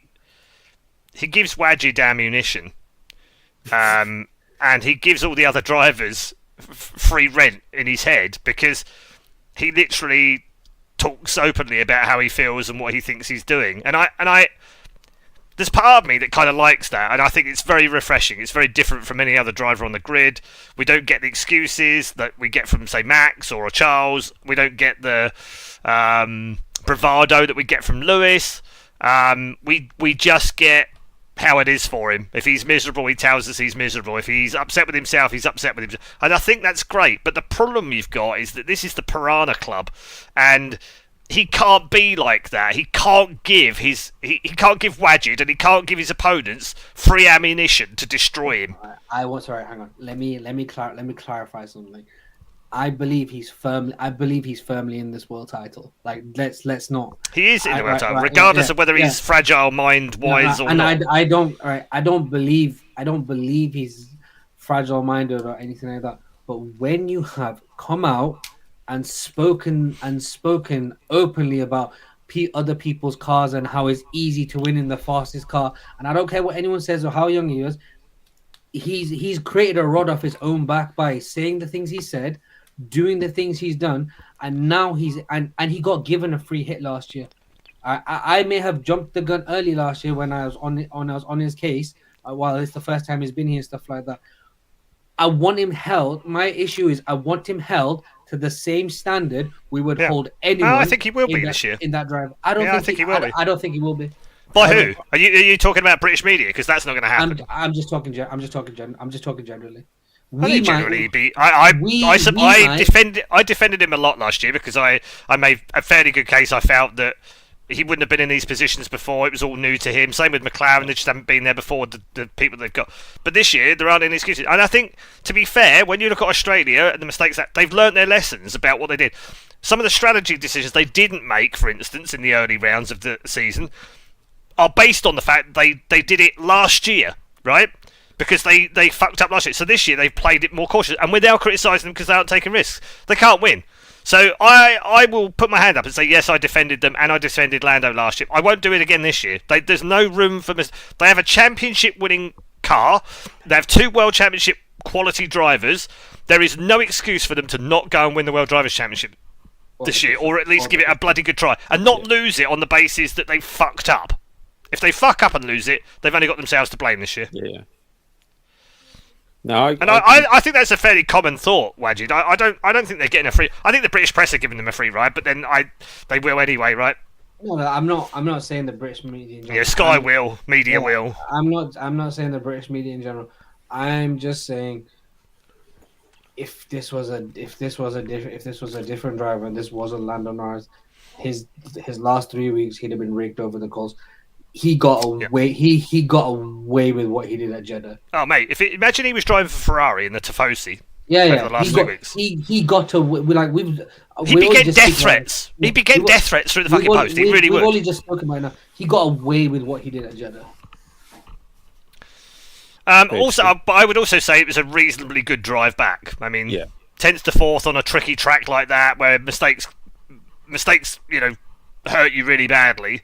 gives Wajid ammunition, and he gives all the other drivers free rent in his head, because he literally talks openly about how he feels and what he thinks he's doing. And I there's part of me that kind of likes that, and I think it's very refreshing. It's very different from any other driver on the grid. We don't get the excuses that we get from, say, Max or Charles. We don't get the bravado that we get from Lewis. We just get how it is for him. If he's miserable, he tells us he's miserable. If he's upset with himself, he's upset with himself. And I think that's great. But the problem you've got is that this is the Piranha Club, and he can't be like that. He can't give he can't give Wajid and he can't give his opponents free ammunition to destroy him. Sorry, hang on. Let me clarify something. I believe he's firmly in this world title. Like, let's not. He is in the world title, regardless of whether he's fragile mind wise or not. I don't believe he's fragile minded or anything like that. But when you have come out and spoken openly about other people's cars and how it's easy to win in the fastest car, and I don't care what anyone says or how young he is, he's created a rod off his own back by saying the things he said, doing the things he's done, and now he got given a free hit last year. I may have jumped the gun early last year when I was on his case, while it's the first time he's been here and stuff like that. I want him held. My issue is I want him held to the same standard we would hold anyone. I think he will be this year in that drive. I don't think he will be. I don't think he will be. By who? Are you talking about British media? Because that's not going to happen. I'm just talking generally. I defended him a lot last year because I made a fairly good case. I felt that he wouldn't have been in these positions before. It was all new to him. Same with McLaren. They just haven't been there before, the people they've got. But this year, there aren't any excuses. And I think, to be fair, when you look at Australia and the mistakes that they've learnt their lessons about what they did. Some of the strategy decisions they didn't make, for instance, in the early rounds of the season, are based on the fact they did it last year, right? Because they fucked up last year. So this year, they've played it more cautious. And we're now criticising them because they aren't taking risks. They can't win. So I will put my hand up and say, yes, I defended them and I defended Lando last year. I won't do it again this year. There's no room for... They have a championship-winning car. They have 2 World Championship quality drivers. There is no excuse for them to not go and win the World Drivers' Championship this year, or at least give it a bloody good try, and not lose it on the basis that they fucked up. If they fuck up and lose it, they've only got themselves to blame this year. Yeah. No, I think that's a fairly common thought, Wajid. I don't think they're getting a free. I think the British press are giving them a free ride, but then they will anyway, right? No, I'm not saying the British media in general. Yeah, Sky will, media will. I'm not saying the British media in general. I'm just saying if this was a different driver and this wasn't Lando Norris, his last 3 weeks he'd have been raked over the coals. He got away. He got away with what he did at Jeddah. Oh mate, imagine he was driving for Ferrari in the Tifosi. Yeah. The last 2 weeks. He got to He began death threats. He began death threats through the fucking post. He really would. We've only just spoken about it now. He got away with what he did at Jeddah. But I would also say it was a reasonably good drive back. I mean, 10th to 4th on a tricky track like that, where mistakes, hurt you really badly.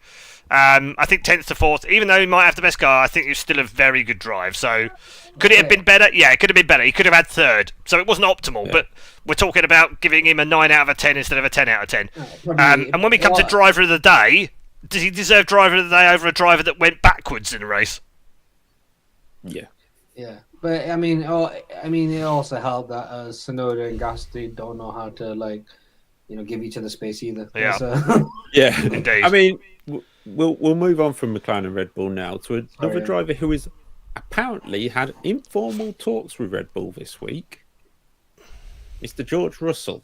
I think 10th to 4th, even though he might have the best car, I think it was still a very good drive. So, could it have been better? Yeah, it could have been better. He could have had 3rd. So it wasn't optimal, but we're talking about giving him a 9 out of 10 instead of a 10 out of 10. And when we come to driver of the day, does he deserve driver of the day over a driver that went backwards in a race? Yeah. Yeah, but I mean, it also helped that Tsunoda and Gasly don't know how to give each other space either. Yeah, yeah, indeed. I mean, we'll move on from McLaren and Red Bull now to another driver who has apparently had informal talks with Red Bull this week. Mr. George Russell.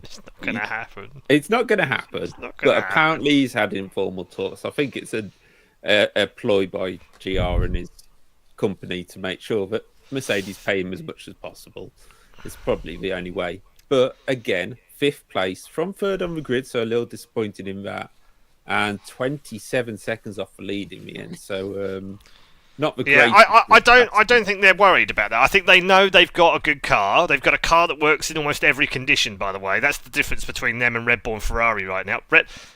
It's not going to happen. It's not going to happen. But apparently he's had informal talks. I think it's a ploy by GR and his company to make sure that Mercedes pay him as much as possible. It's probably the only way. But again, 5th place from 3rd on the grid, so a little disappointed in that. And 27 seconds off the lead in the end. So not the great. I don't think they're worried about that. I think they know they've got a good car. They've got a car that works in almost every condition, by the way. That's the difference between them and Red Bull and Ferrari right now.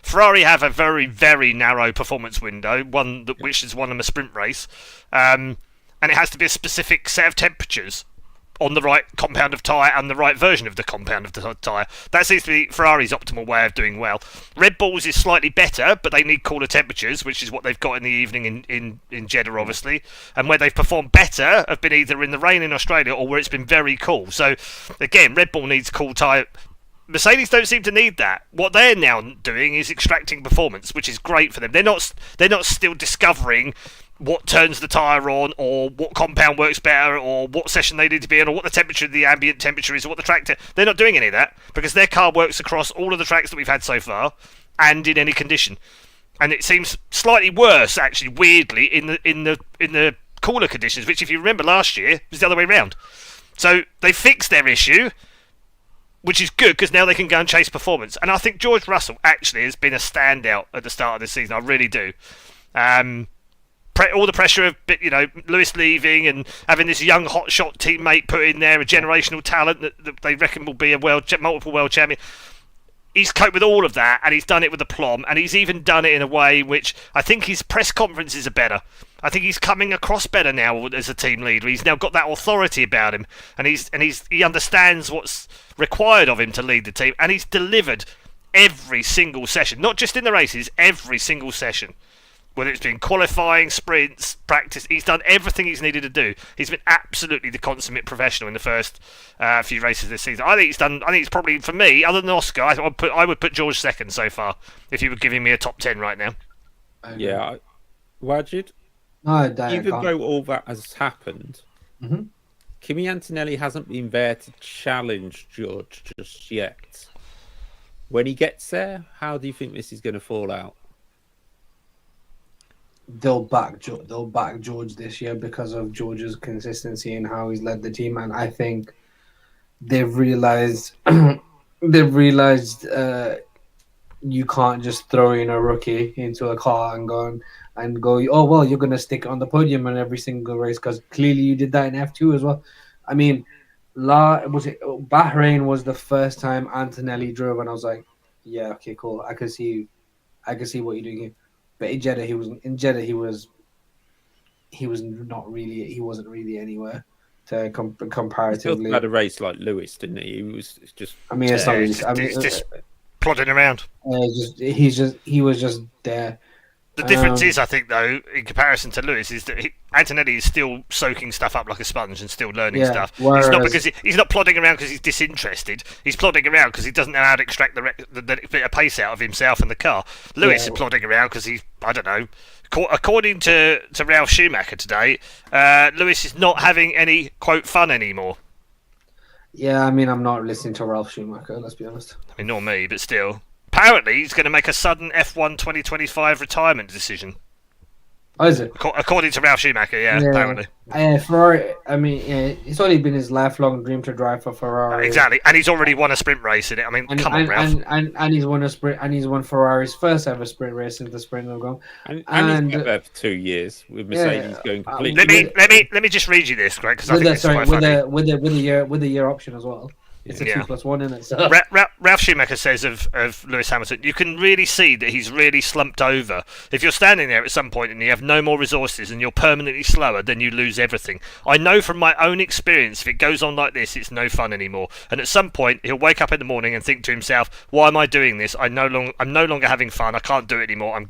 Ferrari have a very, very narrow performance window, which is one of them a sprint race. And it has to be a specific set of temperatures on the right compound of tyre and the right version of the compound of the tyre. That seems to be Ferrari's optimal way of doing well. Red Bull's is slightly better, but they need cooler temperatures, which is what they've got in the evening in Jeddah, obviously. And where they've performed better have been either in the rain in Australia or where it's been very cool. So, again, Red Bull needs cool tyre. Mercedes don't seem to need that. What they're now doing is extracting performance, which is great for them. They're not still discovering what turns the tyre on, or what compound works better, or what session they need to be in, or what the temperature, the ambient temperature is, or what the track. They're not doing any of that because their car works across all of the tracks that we've had so far, and in any condition. And it seems slightly worse, actually, weirdly, in the cooler conditions, which, if you remember last year, was the other way round. So they fixed their issue, which is good because now they can go and chase performance. And I think George Russell actually has been a standout at the start of the season. I really do. All the pressure of Lewis leaving and having this young hotshot teammate put in there, a generational talent that they reckon will be a multiple world champion. He's coped with all of that, and he's done it with aplomb, and he's even done it in a way which I think his press conferences are better. I think he's coming across better now as a team leader. He's now got that authority about him, and he understands what's required of him to lead the team, and he's delivered every single session, not just in the races, every single session. Whether it's been qualifying, sprints, practice, he's done everything he's needed to do. He's been absolutely the consummate professional in the first few races this season. I think he's probably, for me, other than Oscar, I would put George second so far if you were giving me a top 10 right now. Yeah, Wajid. No, even though all that has happened, Kimi Antonelli hasn't been there to challenge George just yet. When he gets there, how do you think this is going to fall out? They'll back George this year because of George's consistency and how he's led the team, and I think they've realized you can't just throw in a rookie into a car and go, oh well, you're gonna stick on the podium in every single race because clearly you did that in F2 as well. I mean, Bahrain was the first time Antonelli drove, and I was like, yeah, okay, cool, I can see what you're doing here. But in Jeddah, he wasn't really anywhere to comparatively. He still had a race like Lewis, didn't he? He was just. I mean, it's not really. He's just plodding around. He was just there. The difference is, I think, though, in comparison to Lewis, is that Antonelli is still soaking stuff up like a sponge and still learning stuff. Whereas... He's not plodding around because he's disinterested. He's plodding around because he doesn't know how to extract the bit of pace out of himself and the car. Lewis is plodding around because he's, I don't know. According to Ralf Schumacher today, Lewis is not having any, quote, fun anymore. Yeah, I mean, I'm not listening to Ralf Schumacher, let's be honest. I mean, nor me, but still. Apparently, he's going to make a sudden F1 2025 retirement decision. Oh, is it? According to Ralf Schumacher, apparently. Ferrari, I mean, it's only been his lifelong dream to drive for Ferrari. Exactly, and he's already won a sprint race in it. I mean, come on, Ralf. And he's won a sprint, and he's won Ferrari's first ever sprint race since the sprint of gone. And he's been there for 2 years with Mercedes going completely. Let me just read you this, Greg, because I think it's quite funny. With the year option as well. It's a 2+1 in it. So. Ralf Schumacher says of Lewis Hamilton, you can really see that he's really slumped over. If you're standing there at some point and you have no more resources and you're permanently slower, then you lose everything. I know from my own experience, if it goes on like this, it's no fun anymore. And at some point, he'll wake up in the morning and think to himself, why am I doing this? I'm no longer having fun. I can't do it anymore. I'm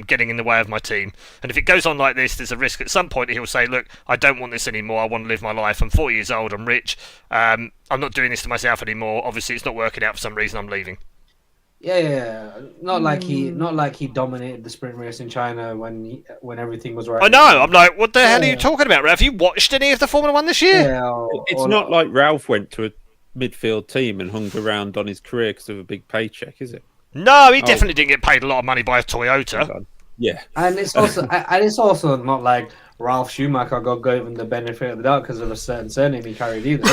getting in the way of my team. And if it goes on like this, there's a risk at some point he'll say, look, I don't want this anymore. I want to live my life. I'm 40 years old. I'm rich. I'm not doing this to myself anymore. Obviously, it's not working out for some reason. I'm leaving. Yeah. Not like he dominated the sprint race in China when everything was right. I know. I'm like, what the hell are you talking about, Ralph? Have you watched any of the Formula One this year? Yeah, it's not like Ralph went to a midfield team and hung around on his career because of a big paycheck, is it? No, he definitely didn't get paid a lot of money by a Toyota. Yeah, and it's also not like Ralf Schumacher got given the benefit of the doubt because of a certain surname he carried either.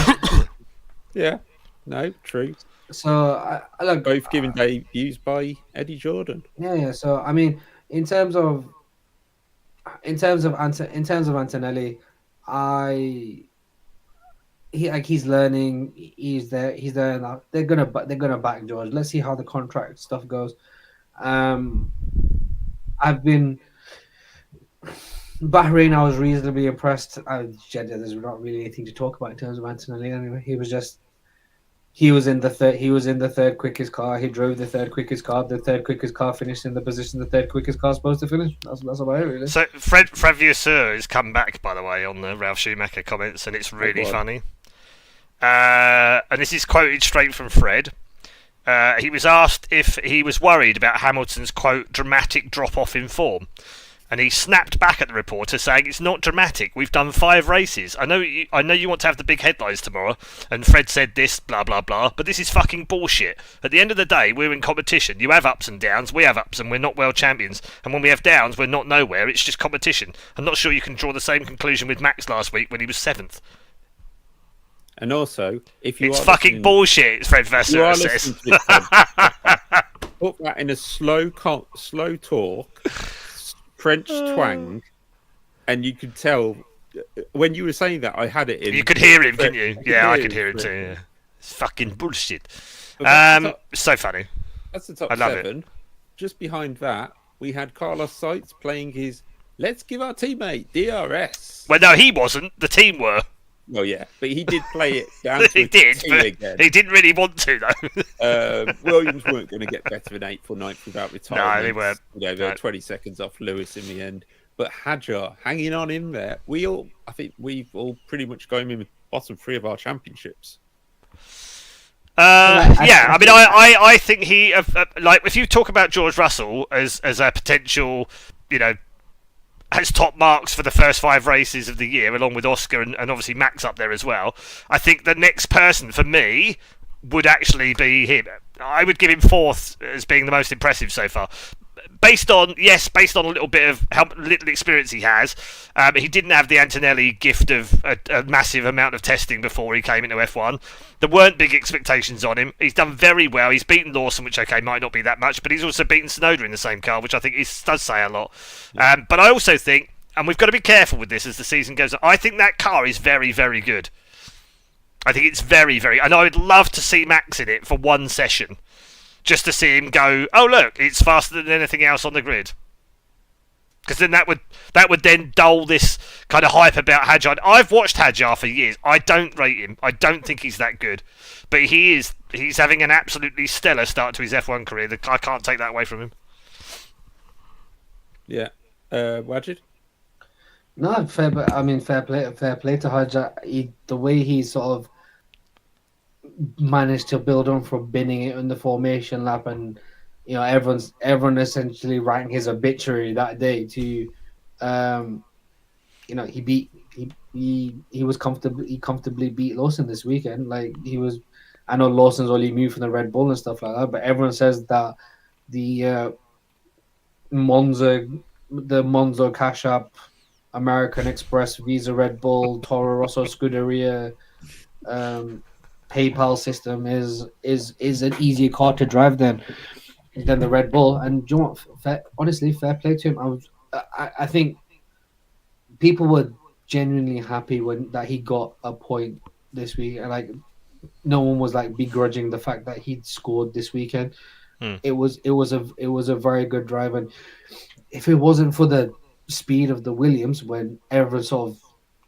Yeah, no, true. So look, both given debuts by Eddie Jordan. Yeah. So I mean, in terms of Antonelli, he's learning. He's there now. They're gonna back George. Let's see how the contract stuff goes. Bahrain, I was reasonably impressed. Jeddah, there's not really anything to talk about in terms of Antonelli. Anyway, he was in the third quickest car. He drove the third quickest car. The third quickest car finished in the position the third quickest car is supposed to finish. That's about it, really. So Fred Vasseur has come back, by the way, on the Ralf Schumacher comments, and it's really funny. And this is quoted straight from Fred. He was asked if he was worried about Hamilton's, quote, dramatic drop-off in form. And he snapped back at the reporter saying, "It's not dramatic. We've done 5 races. I know you want to have the big headlines tomorrow, and Fred said this, blah, blah, blah, but this is fucking bullshit. At the end of the day, we're in competition. You have ups and downs. We have ups, and we're not world champions. And when we have downs, we're not nowhere. It's just competition. I'm not sure you can draw the same conclusion with Max last week when he was 7th. And also, if you It's fucking bullshit, Fred Vasseur says. Put that in a slow talk, French twang, and you could tell when you were saying that I had it in. You could hear him, couldn't you? Yeah, I could hear him too. Yeah. It's fucking bullshit. So funny. That's the top I love 7. Just behind that, we had Carlos Sainz playing his "Let's give our teammate DRS." Well, no, he wasn't. The team were. Well, yeah, but he did play it down to He did, but again. he didn't really want to, though. Williams weren't going to get better than 8th or 9th without retirement. No, they weren't. They were 20 seconds off Lewis in the end. But Hadjar hanging on in there. I think we've all pretty much got him in the bottom 3 of our championships. Yeah, I mean, I think he like if you talk about George Russell as a potential, has top marks for the first 5 races of the year, along with Oscar and obviously Max up there as well. I think the next person for me would actually be him. I would give him 4th as being the most impressive so far. Based on a little bit of how little experience he has. He didn't have the Antonelli gift of a massive amount of testing before he came into F1. There weren't big expectations on him. He's done very well. He's beaten Lawson, which, okay, might not be that much, but he's also beaten Tsunoda in the same car, which I think does say a lot. But I also think, and we've got to be careful with this as the season goes on, I think that car is very, very good. I think it's very, very... And I would love to see Max in it for one session. Just to see him go, oh look, it's faster than anything else on the grid. Because then that would then dull this kind of hype about Hadjar. I've watched Hadjar for years. I don't rate him. I don't think he's that good. But he's having an absolutely stellar start to his F1 career. I can't take that away from him. Yeah. Wajid? No, fair play to Hadjar. The way he sort of managed to build on from binning it in the formation lap, and everyone essentially writing his obituary that day to he comfortably beat Lawson this weekend. Like I know Lawson's only moved from the Red Bull and stuff like that, but everyone says that the Monza Cash App, American Express, Visa, Red Bull, Toro Rosso, Scuderia, PayPal system is an easier car to drive than the Red Bull. And do you know what? Honestly, fair play to him. I think people were genuinely happy that he got a point this week, and no one was begrudging the fact that he'd scored this weekend. It was a very good drive, and if it wasn't for the speed of the Williams, when everyone sort of,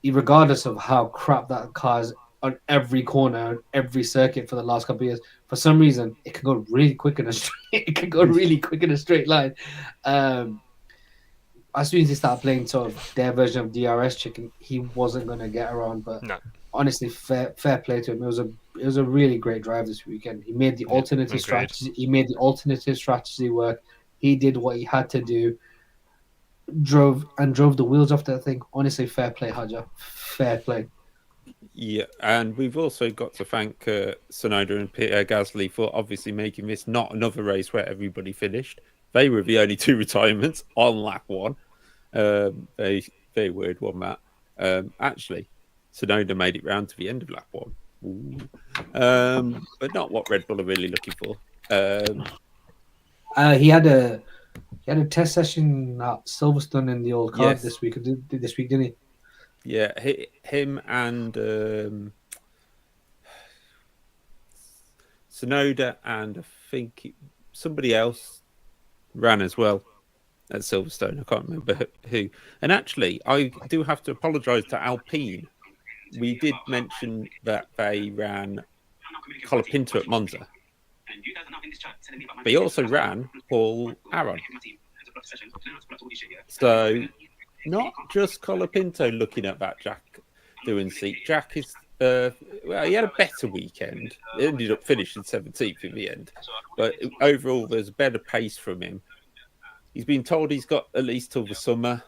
regardless of how crap that car is on every corner, every circuit for the last couple of years, for some reason it can go really quick in a straight line. As soon as he started playing sort of their version of DRS chicken, he wasn't going to get around. But honestly, fair play to him. It was a really great drive this weekend. He made the alternative strategy. He made the alternative strategy work. He did what he had to do. Drove the wheels off that thing. Honestly, fair play, Hadjar. Fair play. Yeah, and we've also got to thank Tsunoda and Pierre Gasly for obviously making this not another race where everybody finished. They were the only 2 retirements on lap 1. They weird one, that. Actually, Tsunoda made it round to the end of lap 1. But not what Red Bull are really looking for. He had a test session at Silverstone in the old car this week, didn't he? Yeah, him and Tsunoda, and I think somebody else ran as well at Silverstone. I can't remember who. And actually, I do have to apologise to Alpine. We did mention that they ran Colapinto at Monza. They also ran Paul Aron. So not just Colapinto looking at that Jack doing seat. Jack is he had a better weekend. He ended up finishing 17th in the end, but overall there's a better pace from him. He's been told he's got at least till the summer.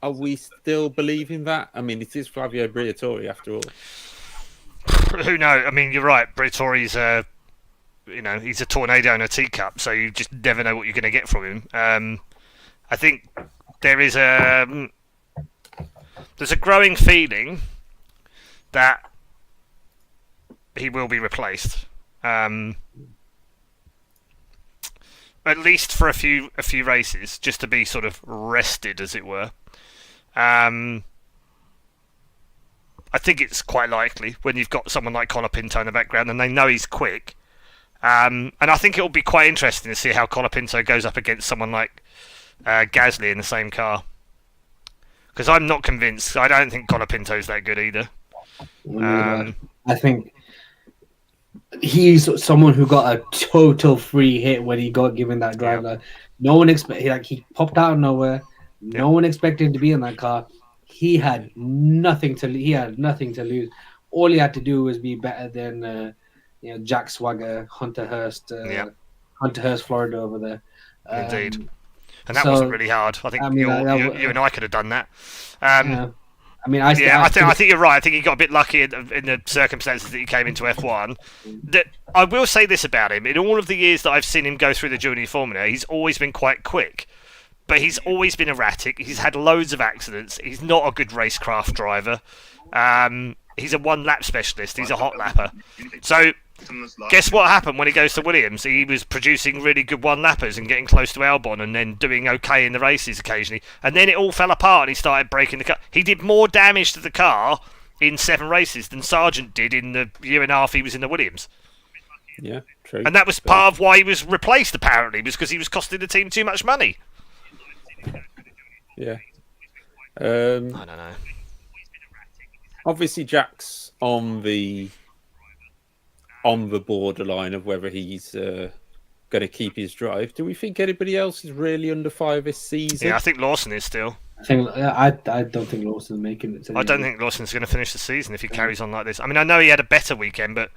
Are we still believing that? I mean, it is Flavio Briatore after all. Who knows? I mean, you're right. Briatore's he's a tornado in a teacup, so you just never know what you're going to get from him. I think there's a growing feeling that he will be replaced, at least for a few races, just to be sort of rested, as it were. I think it's quite likely when you've got someone like Colapinto in the background and they know he's quick. And I think it'll be quite interesting to see how Colapinto goes up against someone like Gasly in the same car. Because I'm not convinced. I don't think Colapinto's that good either. I think he's someone who got a total free hit when he got given that drive. Yeah. No one expected. He popped out of nowhere. No one expected him to be in that car. He had nothing to. He had nothing to lose. All he had to do was be better than Jack Swagger, Hunter Hurst, Florida over there. Indeed. And that wasn't really hard. I think you and I could have done that. I think you're right. I think he got a bit lucky in the circumstances that he came into F1. I will say this about him. In all of the years that I've seen him go through the junior formula, he's always been quite quick. But he's always been erratic. He's had loads of accidents. He's not a good racecraft driver. He's a one-lap specialist. He's a hot lapper. So guess what happened when he goes to Williams? He was producing really good one-lappers and getting close to Albon and then doing okay in the races occasionally. And then it all fell apart and he started breaking the car. He did more damage to the car in 7 races than Sargent did in the year and a half he was in the Williams. Yeah, true. And that was part of why he was replaced, apparently, because he was costing the team too much money. Yeah. I don't know. Obviously, Jack's on the borderline of whether he's going to keep his drive. Do we think anybody else is really under fire this season? Yeah, I think Lawson is still. I don't think Lawson's making it. I don't think Lawson's going to finish the season if he carries on like this. I mean, I know he had a better weekend, but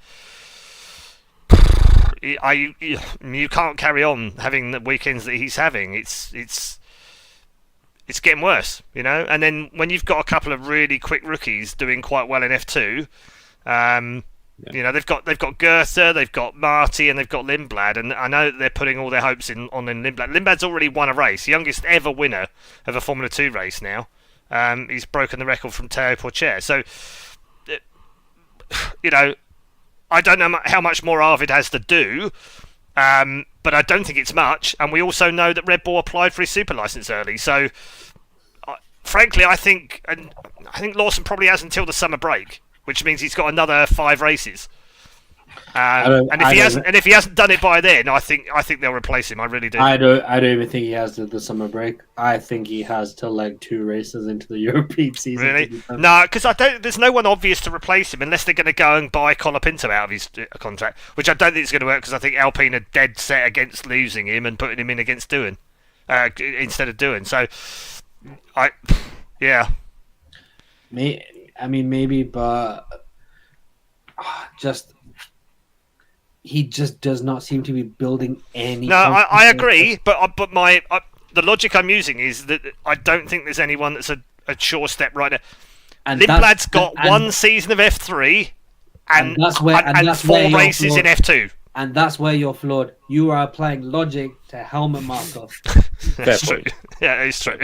you can't carry on having the weekends that he's having. It's getting worse, And then when you've got a couple of really quick rookies doing quite well in F2, they've got Goethe, they've got Marty, and they've got Lindblad, and I know that they're putting all their hopes on Lindblad. Lindblad's already won a race, the youngest ever winner of a Formula 2 race now. He's broken the record from Théo Pourchaire. So, I don't know how much more Arvid has to do. But I don't think it's much, and we also know that Red Bull applied for his super license early. So, frankly, I think Lawson probably has until the summer break, which means he's got another 5 races. If he hasn't done it by then, I think they'll replace him. I really do. I don't even think he has the summer break. I think he has till like 2 races into the European season. Really? No, because there's no one obvious to replace him unless they're going to go and buy Colapinto out of his contract, which I don't think is going to work because I think Alpine are dead set against losing him and putting him in against Doohan instead of Doohan. So, maybe, but he just does not seem to be building any. No, I agree, but the logic I'm using is that I don't think there's anyone that's a sure step right now. And Lindblad's got 1 season of F3 and 4 races in F2. And that's where you're flawed. You are applying logic to helmet Markov. That's true. Yeah, it's true.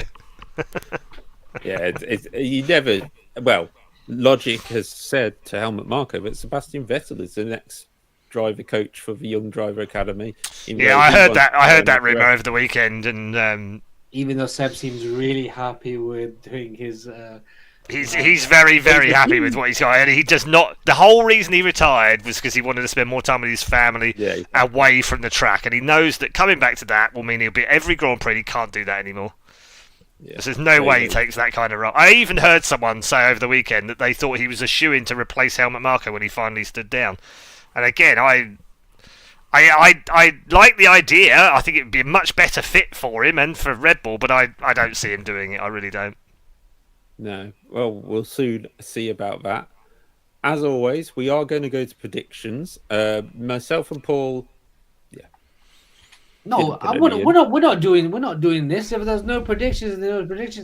You never. Well, logic has said to Helmut Marko, but Sebastian Vettel is the next driver coach for the Young Driver Academy. I heard that rumor over the weekend, and even though Seb seems really happy with doing his. He's very, very happy with what he's got, and he does not. The whole reason he retired was because he wanted to spend more time with his family away from the track, and he knows that coming back to that will mean he'll be at every Grand Prix. He can't do that anymore. Yeah. There's no way he takes that kind of role. I even heard someone say over the weekend that they thought he was a shoo-in to replace Helmut Marko when he finally stood down. And again, I like the idea. I think it would be a much better fit for him and for Red Bull, but I don't see him doing it. I really don't. No. Well, we'll soon see about that. As always, we are going to go to predictions. Myself and Paul... No, Didn't put any in. we're not doing this. If there's no predictions,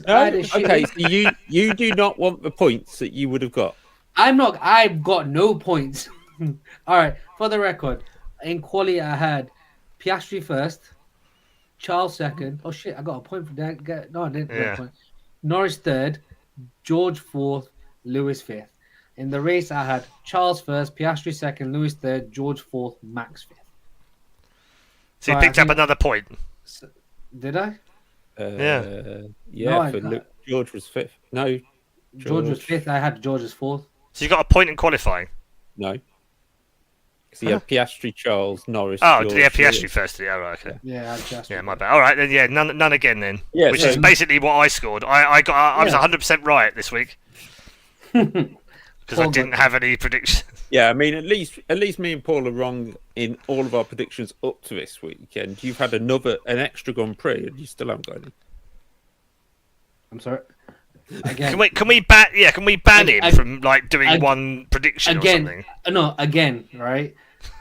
I had a shit. Okay, so you do not want the points that you would have got. I've got no points. All right, for the record, in quali I had Piastri first, Charles second. Oh shit, I got a point for that. No, I didn't get a point. Norris third, George fourth, Lewis fifth. In the race, I had Charles first, Piastri second, Lewis third, George fourth, Max fifth. So you picked up another point. Did I? Yeah. No, George was fifth. No, George was fifth. I had George as fourth. So you got a point in qualifying. No. So you had Piastri, Charles, Norris. Oh, George, did you have Piastri first? Yeah, right, okay. Yeah, I had Piastri. Yeah, my bad. All right, then. Yeah, none again then. Yeah, which is basically what I scored. I was 100% right this week because I didn't have any predictions. Yeah, I mean, at least me and Paul are wrong in all of our predictions up to this weekend. You've had an extra Grand Prix, and you still haven't got any. I'm sorry. Again, Can we ban him from like doing one prediction or something? No, again, right?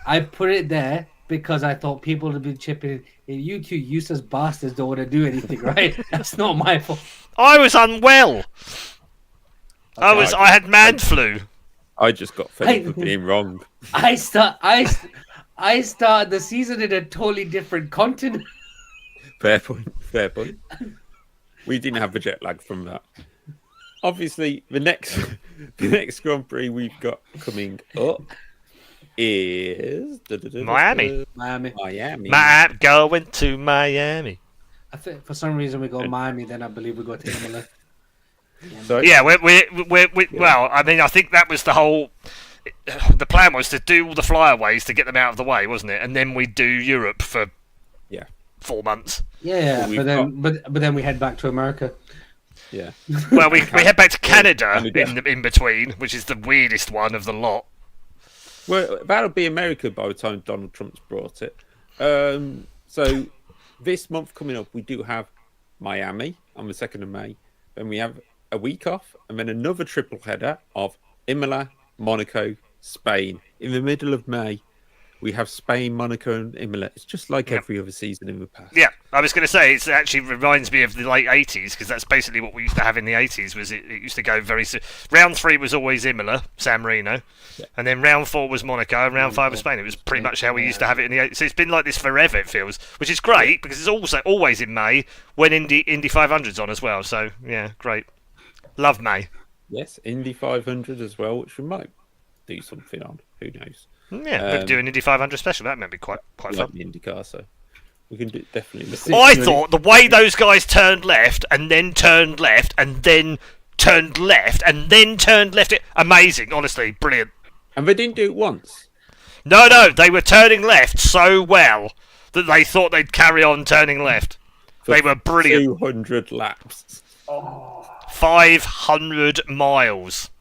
I put it there because I thought people would be chipping in. You two useless bastards don't want to do anything, right? That's not my fault. I was unwell. I had man flu. I just got fed up with being wrong. I start the season in a totally different continent. Fair point. We didn't have the jet lag from that. Obviously, the next Grand Prix we've got coming up is Miami. Going to Miami. I think for some reason we go Miami, then I believe we go to Imola. Yeah, well, I mean, I think that was the whole. The plan was to do all the flyaways to get them out of the way, wasn't it? And then we'd do Europe for 4 months. Yeah, but then we head back to America. Yeah. Well, we head back to Canada in between, which is the weirdest one of the lot. Well, that'll be America by the time Donald Trump's brought it. So this month coming up, we do have Miami on the 2nd of May. Then we have a week off, and then another triple header of Imola, Monaco, Spain. In the middle of May, we have Spain, Monaco, and Imola. It's just like every other season in the past. Yeah, I was going to say, it actually reminds me of the late 80s, because that's basically what we used to have in the 80s, was it used to go very... Round 3 was always Imola, San Marino, and then round 4 was Monaco, and round 5 was Spain. It was pretty much how we used to have it in the 80s. So it's been like this forever, it feels, which is great, because it's also always in May, when Indy 500's on as well. So, yeah, great. Love May. Yes, Indy 500 as well, which we might do something on. Who knows? Yeah, we'll do an Indy 500 special. That might be quite fun. Like the IndyCar, so we can definitely look. I thought the way those guys turned left and then turned left and then turned left and then turned left, amazing, honestly, brilliant. And they didn't do it once. No, they were turning left so well that they thought they'd carry on turning left. They were brilliant. 200 laps. 500 miles.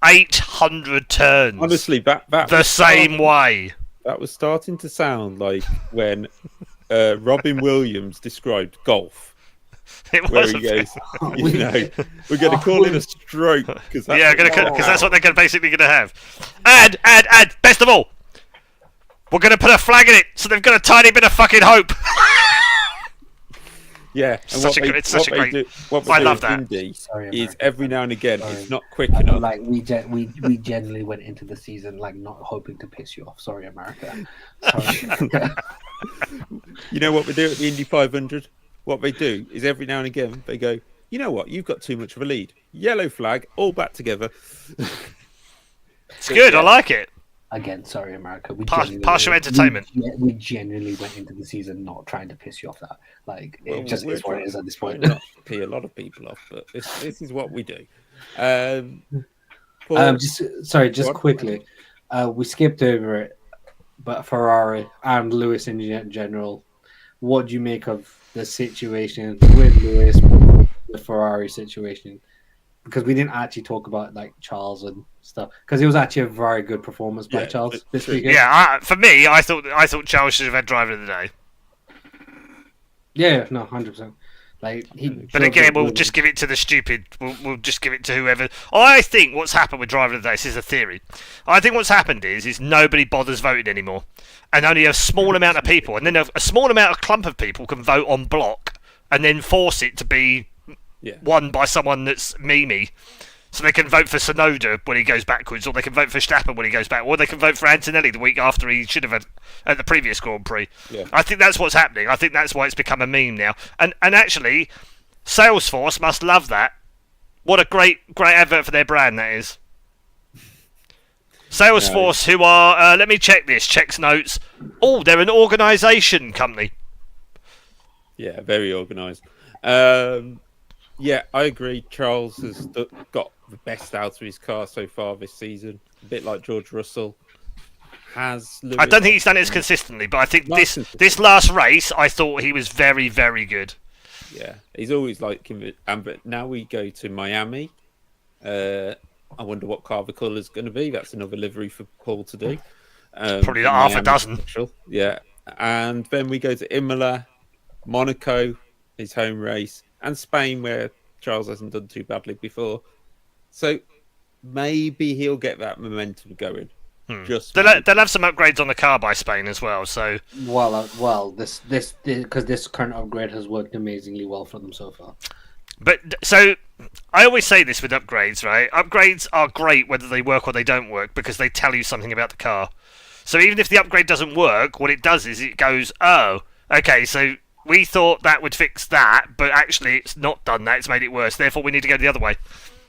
800 turns. Honestly, that the same way. That was starting to sound like when Robin Williams described golf. It where was. He goes, we're going to call it a stroke because that's what they're basically going to have. And best of all, we're going to put a flag in it, so they've got a tiny bit of fucking hope. Yeah, and what I love that. Indy is every now and again it's not quick enough. Like we generally went into the season like not hoping to piss you off. Sorry, America. Sorry. You know what we do at the Indy 500? What they do is every now and again they go, you know what, you've got too much of a lead. Yellow flag, all back together. It's good. I like it. Again, sorry, America. Partial entertainment. We genuinely went into the season not trying to piss you off. That it just is what it is at this point. Not to pee a lot of people off, but this is what we do. Just quickly, we skipped over it, but Ferrari and Lewis in general. What do you make of the situation with Lewis, the Ferrari situation? Because we didn't actually talk about like Charles and stuff. Because it was actually a very good performance by Charles this weekend. Yeah, for me, I thought Charles should have had driver of the day. Yeah, no, 100%. But again, we'll just give it to the stupid. We'll just give it to whoever. I think what's happened with Driver of the Day, this is a theory. I think what's happened is nobody bothers voting anymore, and only a small amount of people, and then a small amount of clump of people can vote on block, and then force it to be won by someone that's Mimi. So they can vote for Sonoda when he goes backwards, or they can vote for Verstappen when he goes back, or they can vote for Antonelli the week after he should have had at the previous Grand Prix. Yeah. I think that's what's happening. I think that's why it's become a meme now. And actually, Salesforce must love that. What a great advert for their brand that is. Salesforce, who are, let me check this, checks notes. Oh, they're an organisation company. Yeah, very organised. Yeah, I agree. Charles has got the best out of his car so far this season. A bit like George Russell. I don't think he's done it as consistently, but I think this last race, I thought he was very, very good. Yeah, he's always like him. But now we go to Miami. I wonder what car the colour is going to be. That's another livery for Paul to do. Probably like half a dozen. Special. Yeah, and then we go to Imola, Monaco, his home race, and Spain, where Charles hasn't done too badly before. So maybe he'll get that momentum going. Just they'll have some upgrades on the car by Spain as well. So this because this current upgrade has worked amazingly well for them so far. But so I always say this with upgrades, right? Upgrades are great whether they work or they don't work because they tell you something about the car. So even if the upgrade doesn't work, what it does is it goes, oh, okay, so we thought that would fix that, but actually it's not done that. It's made it worse. Therefore, we need to go the other way.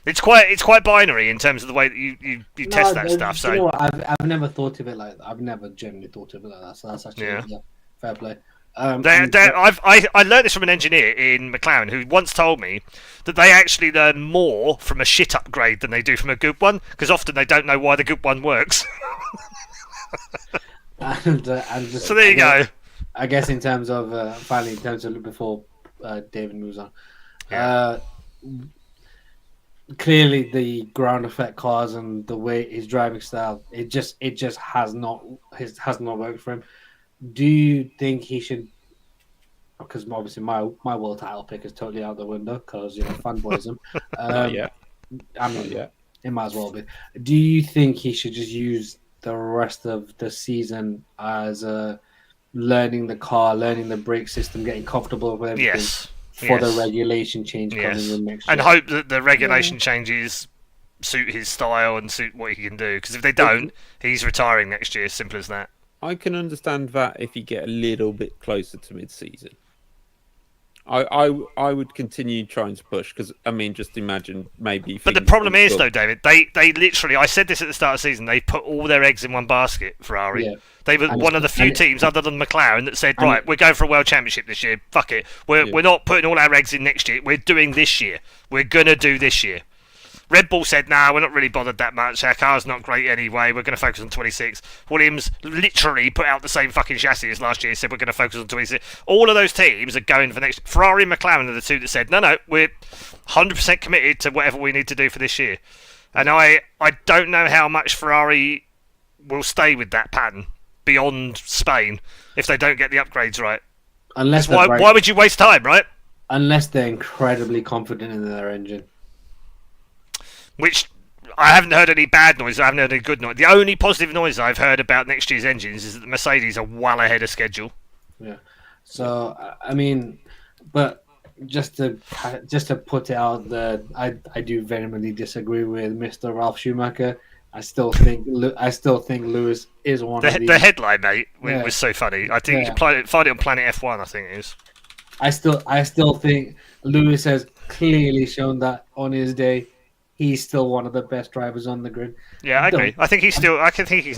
It's quite binary in terms of the way that you test that stuff. So you know what? I've never thought of it like that. I've never generally thought of it like that. So that's actually fair play. I learned this from an engineer in McLaren who once told me that they actually learn more from a shit upgrade than they do from a good one because often they don't know why the good one works. So there you go. I guess in terms of before David moves on, clearly the ground effect cars and the way his driving style, it just has not worked for him. Do you think he should? Because obviously my world title pick is totally out the window because fanboyism. I mean, it might as well be. Do you think he should just use the rest of the season as learning the car, learning the brake system, getting comfortable with everything for the regulation change coming in next year? And hope that the regulation changes suit his style and suit what he can do. Because if they don't, he's retiring next year. Simple as that. I can understand that if you get a little bit closer to mid-season. I would continue trying to push because just imagine maybe. But the problem is though, David, they literally. I said this at the start of the season. They put all their eggs in one basket. Ferrari. Yeah. They were one of the few teams other than McLaren that said, right, we're going for a world championship this year. Fuck it. We're not putting all our eggs in next year. We're doing this year. We're gonna do this year. Red Bull said, we're not really bothered that much. Our car's not great anyway. We're going to focus on 26. Williams literally put out the same fucking chassis as last year. Said we're going to focus on 26. All of those teams are going for next. Ferrari and McLaren are the two that said, no, we're 100% committed to whatever we need to do for this year. And I don't know how much Ferrari will stay with that pattern beyond Spain if they don't get the upgrades right. Why would you waste time, right? Unless they're incredibly confident in their engine. Which I haven't heard any bad noise. I haven't heard any good noise. The only positive noise I've heard about next year's engines is that the Mercedes are well ahead of schedule. Yeah. So but just to put it out there, I do vehemently disagree with Mr. Ralph Schumacher. I still think Lewis is one of the headline, mate. Was so funny. I think you can find it on Planet F1. I think it is. I still think Lewis has clearly shown that on his day. He's still one of the best drivers on the grid. Yeah, I agree. I think he can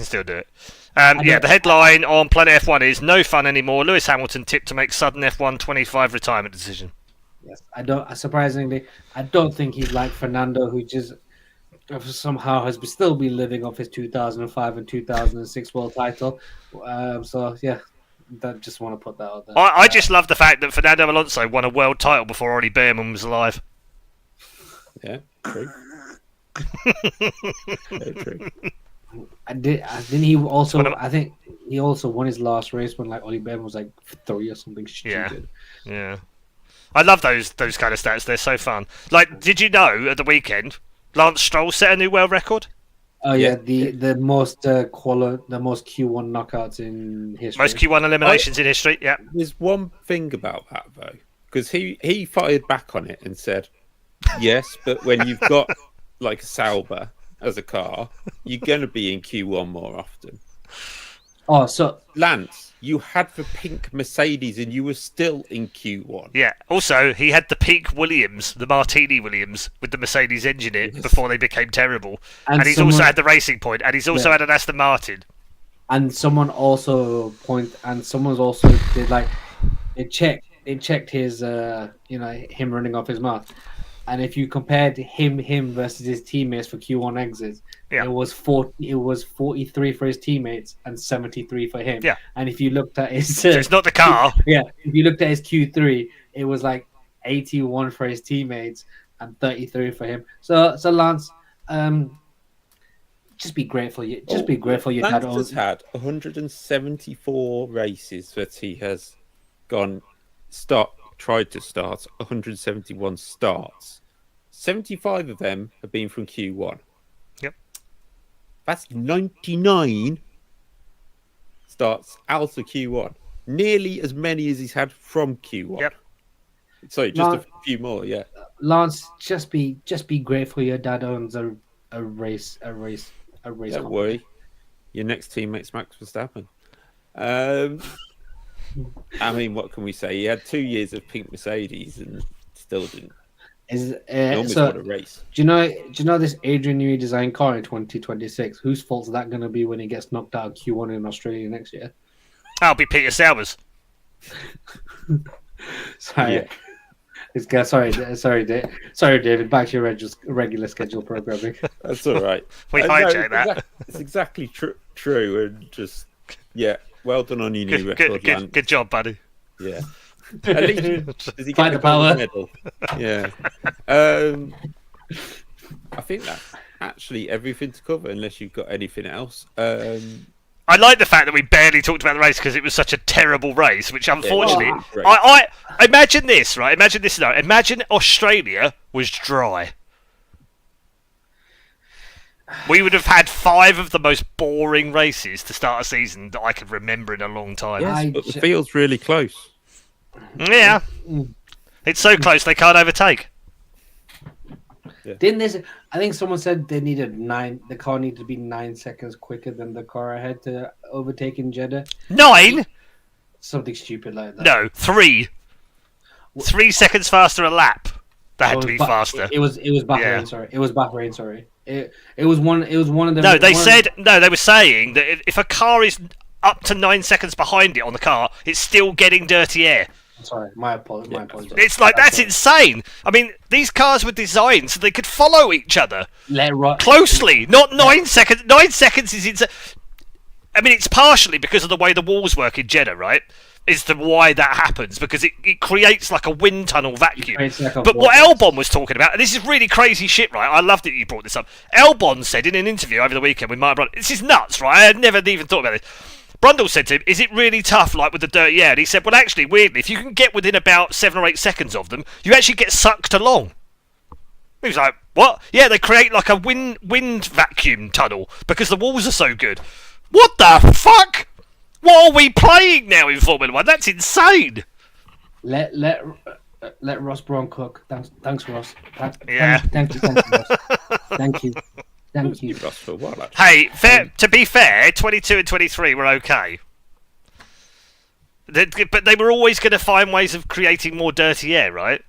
still do it. The headline on Planet F1 is "No fun anymore." Lewis Hamilton tipped to make sudden F1 25 retirement decision. Yes, surprisingly, I don't think he's like Fernando, who just somehow has still been living off his 2005 and 2006 world title. Just want to put that out there. I just love the fact that Fernando Alonso won a world title before Ollie Behrman was alive. Yeah, true. Very true. I think he also won his last race when Ollie Behrman was 3 or something stupid. Yeah. I love those kind of stats. They're so fun. Like, did you know at the weekend Lance Stroll set a new world record? Oh yeah, Yeah. the most the most Q1 knockouts in history. Most Q1 eliminations in history. Yeah. There's one thing about that though, because he fired back on it and said, "Yes, but when you've got like a Sauber as a car, you're gonna be in Q1 more often." Oh, so Lance, you had the pink Mercedes and you were still in Q1. Yeah. Also, he had the peak Williams, the Martini Williams, with the Mercedes engine in it before they became terrible. And he's also had the Racing Point, and he's also had an Aston Martin. And someone's also did like they checked his him running off his mouth. And if you compared him versus his teammates for Q1 exits, it was 43 for his teammates and 73 for him. Yeah. And if you looked at his So it's not the car. if you looked at his Q3, it was like 81 for his teammates and 33 for him. So Lance, just be grateful. Just be grateful your dad Lance has had 174 races that he has tried to start, 171 starts. 75 of them have been from Q1. Yep. That's 99 starts out of Q1. Nearly as many as he's had from Q1. Yep. Sorry, just a few more, yeah. Lance, just be grateful your dad owns a race. Don't worry. Your next teammate's Max Verstappen. I mean, what can we say? He had 2 years of pink Mercedes and still didn't. Almost got a race. Do you know this Adrian Newey design car in 2026? Whose fault is that going to be when he gets knocked out of Q1 in Australia next year? I'll be Peter Sauers. Sorry. Yeah. This guy, sorry, David. Back to your regular schedule programming. That's all right. We hijacked that. It's exactly true, and just well done on your new record, Lance. Good job, buddy. Yeah. At least does he Fight get the power. medal? Yeah. I think that's actually everything to cover, unless you've got anything else. I like the fact that we barely talked about the race because it was such a terrible race, which unfortunately... Great. I imagine this, right? Imagine this scenario. Imagine Australia was dry. We would have had 5 of the most boring races to start a season that I could remember in a long time. Yes, but the field's really close. Yeah. It's so close they can't overtake. Yeah. I think someone said they needed 9. The car needed to be 9 seconds quicker than the car ahead to overtake in Jeddah. 9? Something stupid like that. No, 3. 3 seconds faster a lap. That had to be faster. It was Bahrain. Yeah. Sorry, it was Bahrain. Sorry, it was one. It was one of the. No, they were saying that if a car is up to 9 seconds behind it on the car, it's still getting dirty air. Sorry, my apologies. It's like that's insane. I mean, these cars were designed so they could follow each other closely, not 9 seconds. 9 seconds is insane. I mean, it's partially because of the way the walls work in Jeddah, right? Is the why that happens, because it creates like a wind tunnel vacuum. But what Albon was talking about, and this is really crazy shit, right? I love that you brought this up. Albon said in an interview over the weekend with Mark Brundle, this is nuts, right? I had never even thought about this. Brundle said to him, is it really tough, like with the dirty air? And he said, well, actually, weirdly, if you can get within about 7 or 8 seconds of them, you actually get sucked along. He was like, what? Yeah, they create like a wind vacuum tunnel because the walls are so good. What the fuck? What are we playing now in Formula 1? That's insane. Let Ross Brawn cook. Thanks, Ross. Thank you, Ross. Thank you. Ross for a while, actually. Hey, to be fair, 22 and 23 were okay. But they were always going to find ways of creating more dirty air, right?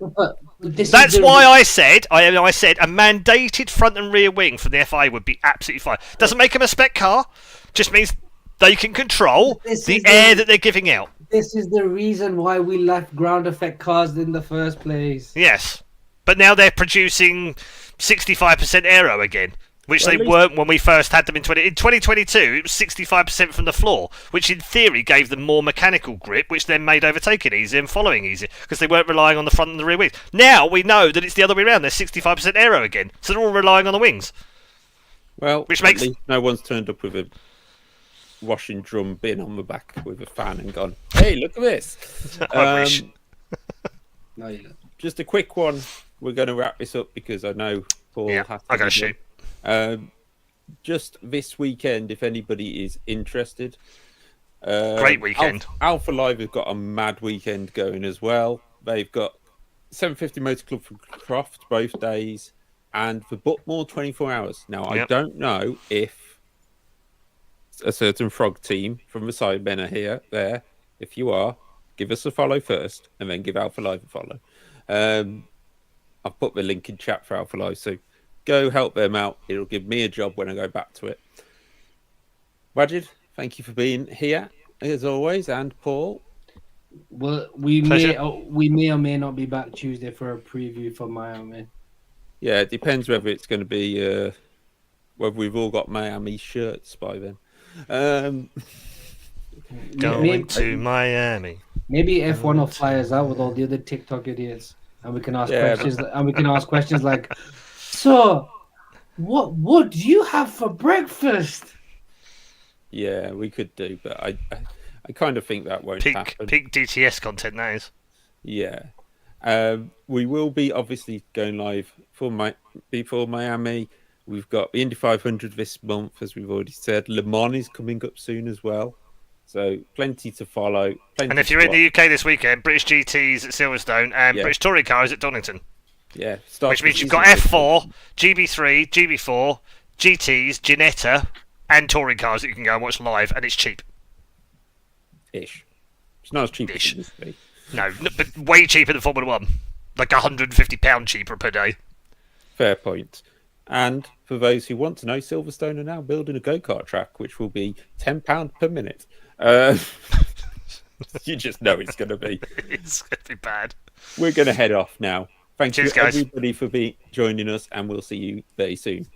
That's why I said a mandated front and rear wing from the FIA would be absolutely fine. Doesn't make them a spec car. Just means they can control the air that they're giving out. This is the reason why we left ground effect cars in the first place. Yes. But now they're producing 65% aero again, which they weren't when we first had them in 2022. It was 65% from the floor, which in theory gave them more mechanical grip, which then made overtaking easier and following easier because they weren't relying on the front and the rear wings. Now we know that it's the other way around. They're 65% aero again, so they're all relying on the wings. Well, which makes no one's turned up with a washing drum bin on the back with a fan and gone, hey, look at this. I wish. Not yet. Just a quick one. We're going to wrap this up because I know Paul has to I got to be shoot. done. Just this weekend, if anybody is interested. Great weekend. Alpha Live have got a mad weekend going as well. They've got 750 Motor Club for Croft both days and for Butmore 24 hours. Now, I don't know if a certain frog team from the Sidemen are there. If you are, give us a follow first and then give Alpha Live a follow. I've put the link in chat for Alpha Live, so go help them out. It'll give me a job when I go back to it. Wajid, thank you for being here as always, and Paul. Well, we may or may not be back Tuesday for a preview for Miami. Yeah, it depends whether it's going to be whether we've all got Miami shirts by then. Going to Miami. Maybe F1 will fly us out with all the other TikTok idiots, and we can ask questions. And we can ask questions like, "So, what do you have for breakfast?" Yeah, we could do, but I kind of think that won't happen. Peak DTS content now is. Yeah. We will be obviously going live before Miami. We've got the Indy 500 this month, as we've already said. Le Mans is coming up soon as well. So plenty to follow. And if you're in the UK this weekend, British GTs at Silverstone and British Touring Cars at Donington. Yeah. Which means you've got F4, GB3, GB4, GTs, Ginetta, and touring cars that you can go and watch live, and it's cheap. Ish. It's not as cheap as it used to be. No, but way cheaper than Formula 1. Like £150 cheaper per day. Fair point. And for those who want to know, Silverstone are now building a go-kart track, which will be £10 per minute. You just know it's going to be. It's going to be bad. We're going to head off now. Thank Cheers, you, guys. everybody, for joining us, and we'll see you very soon.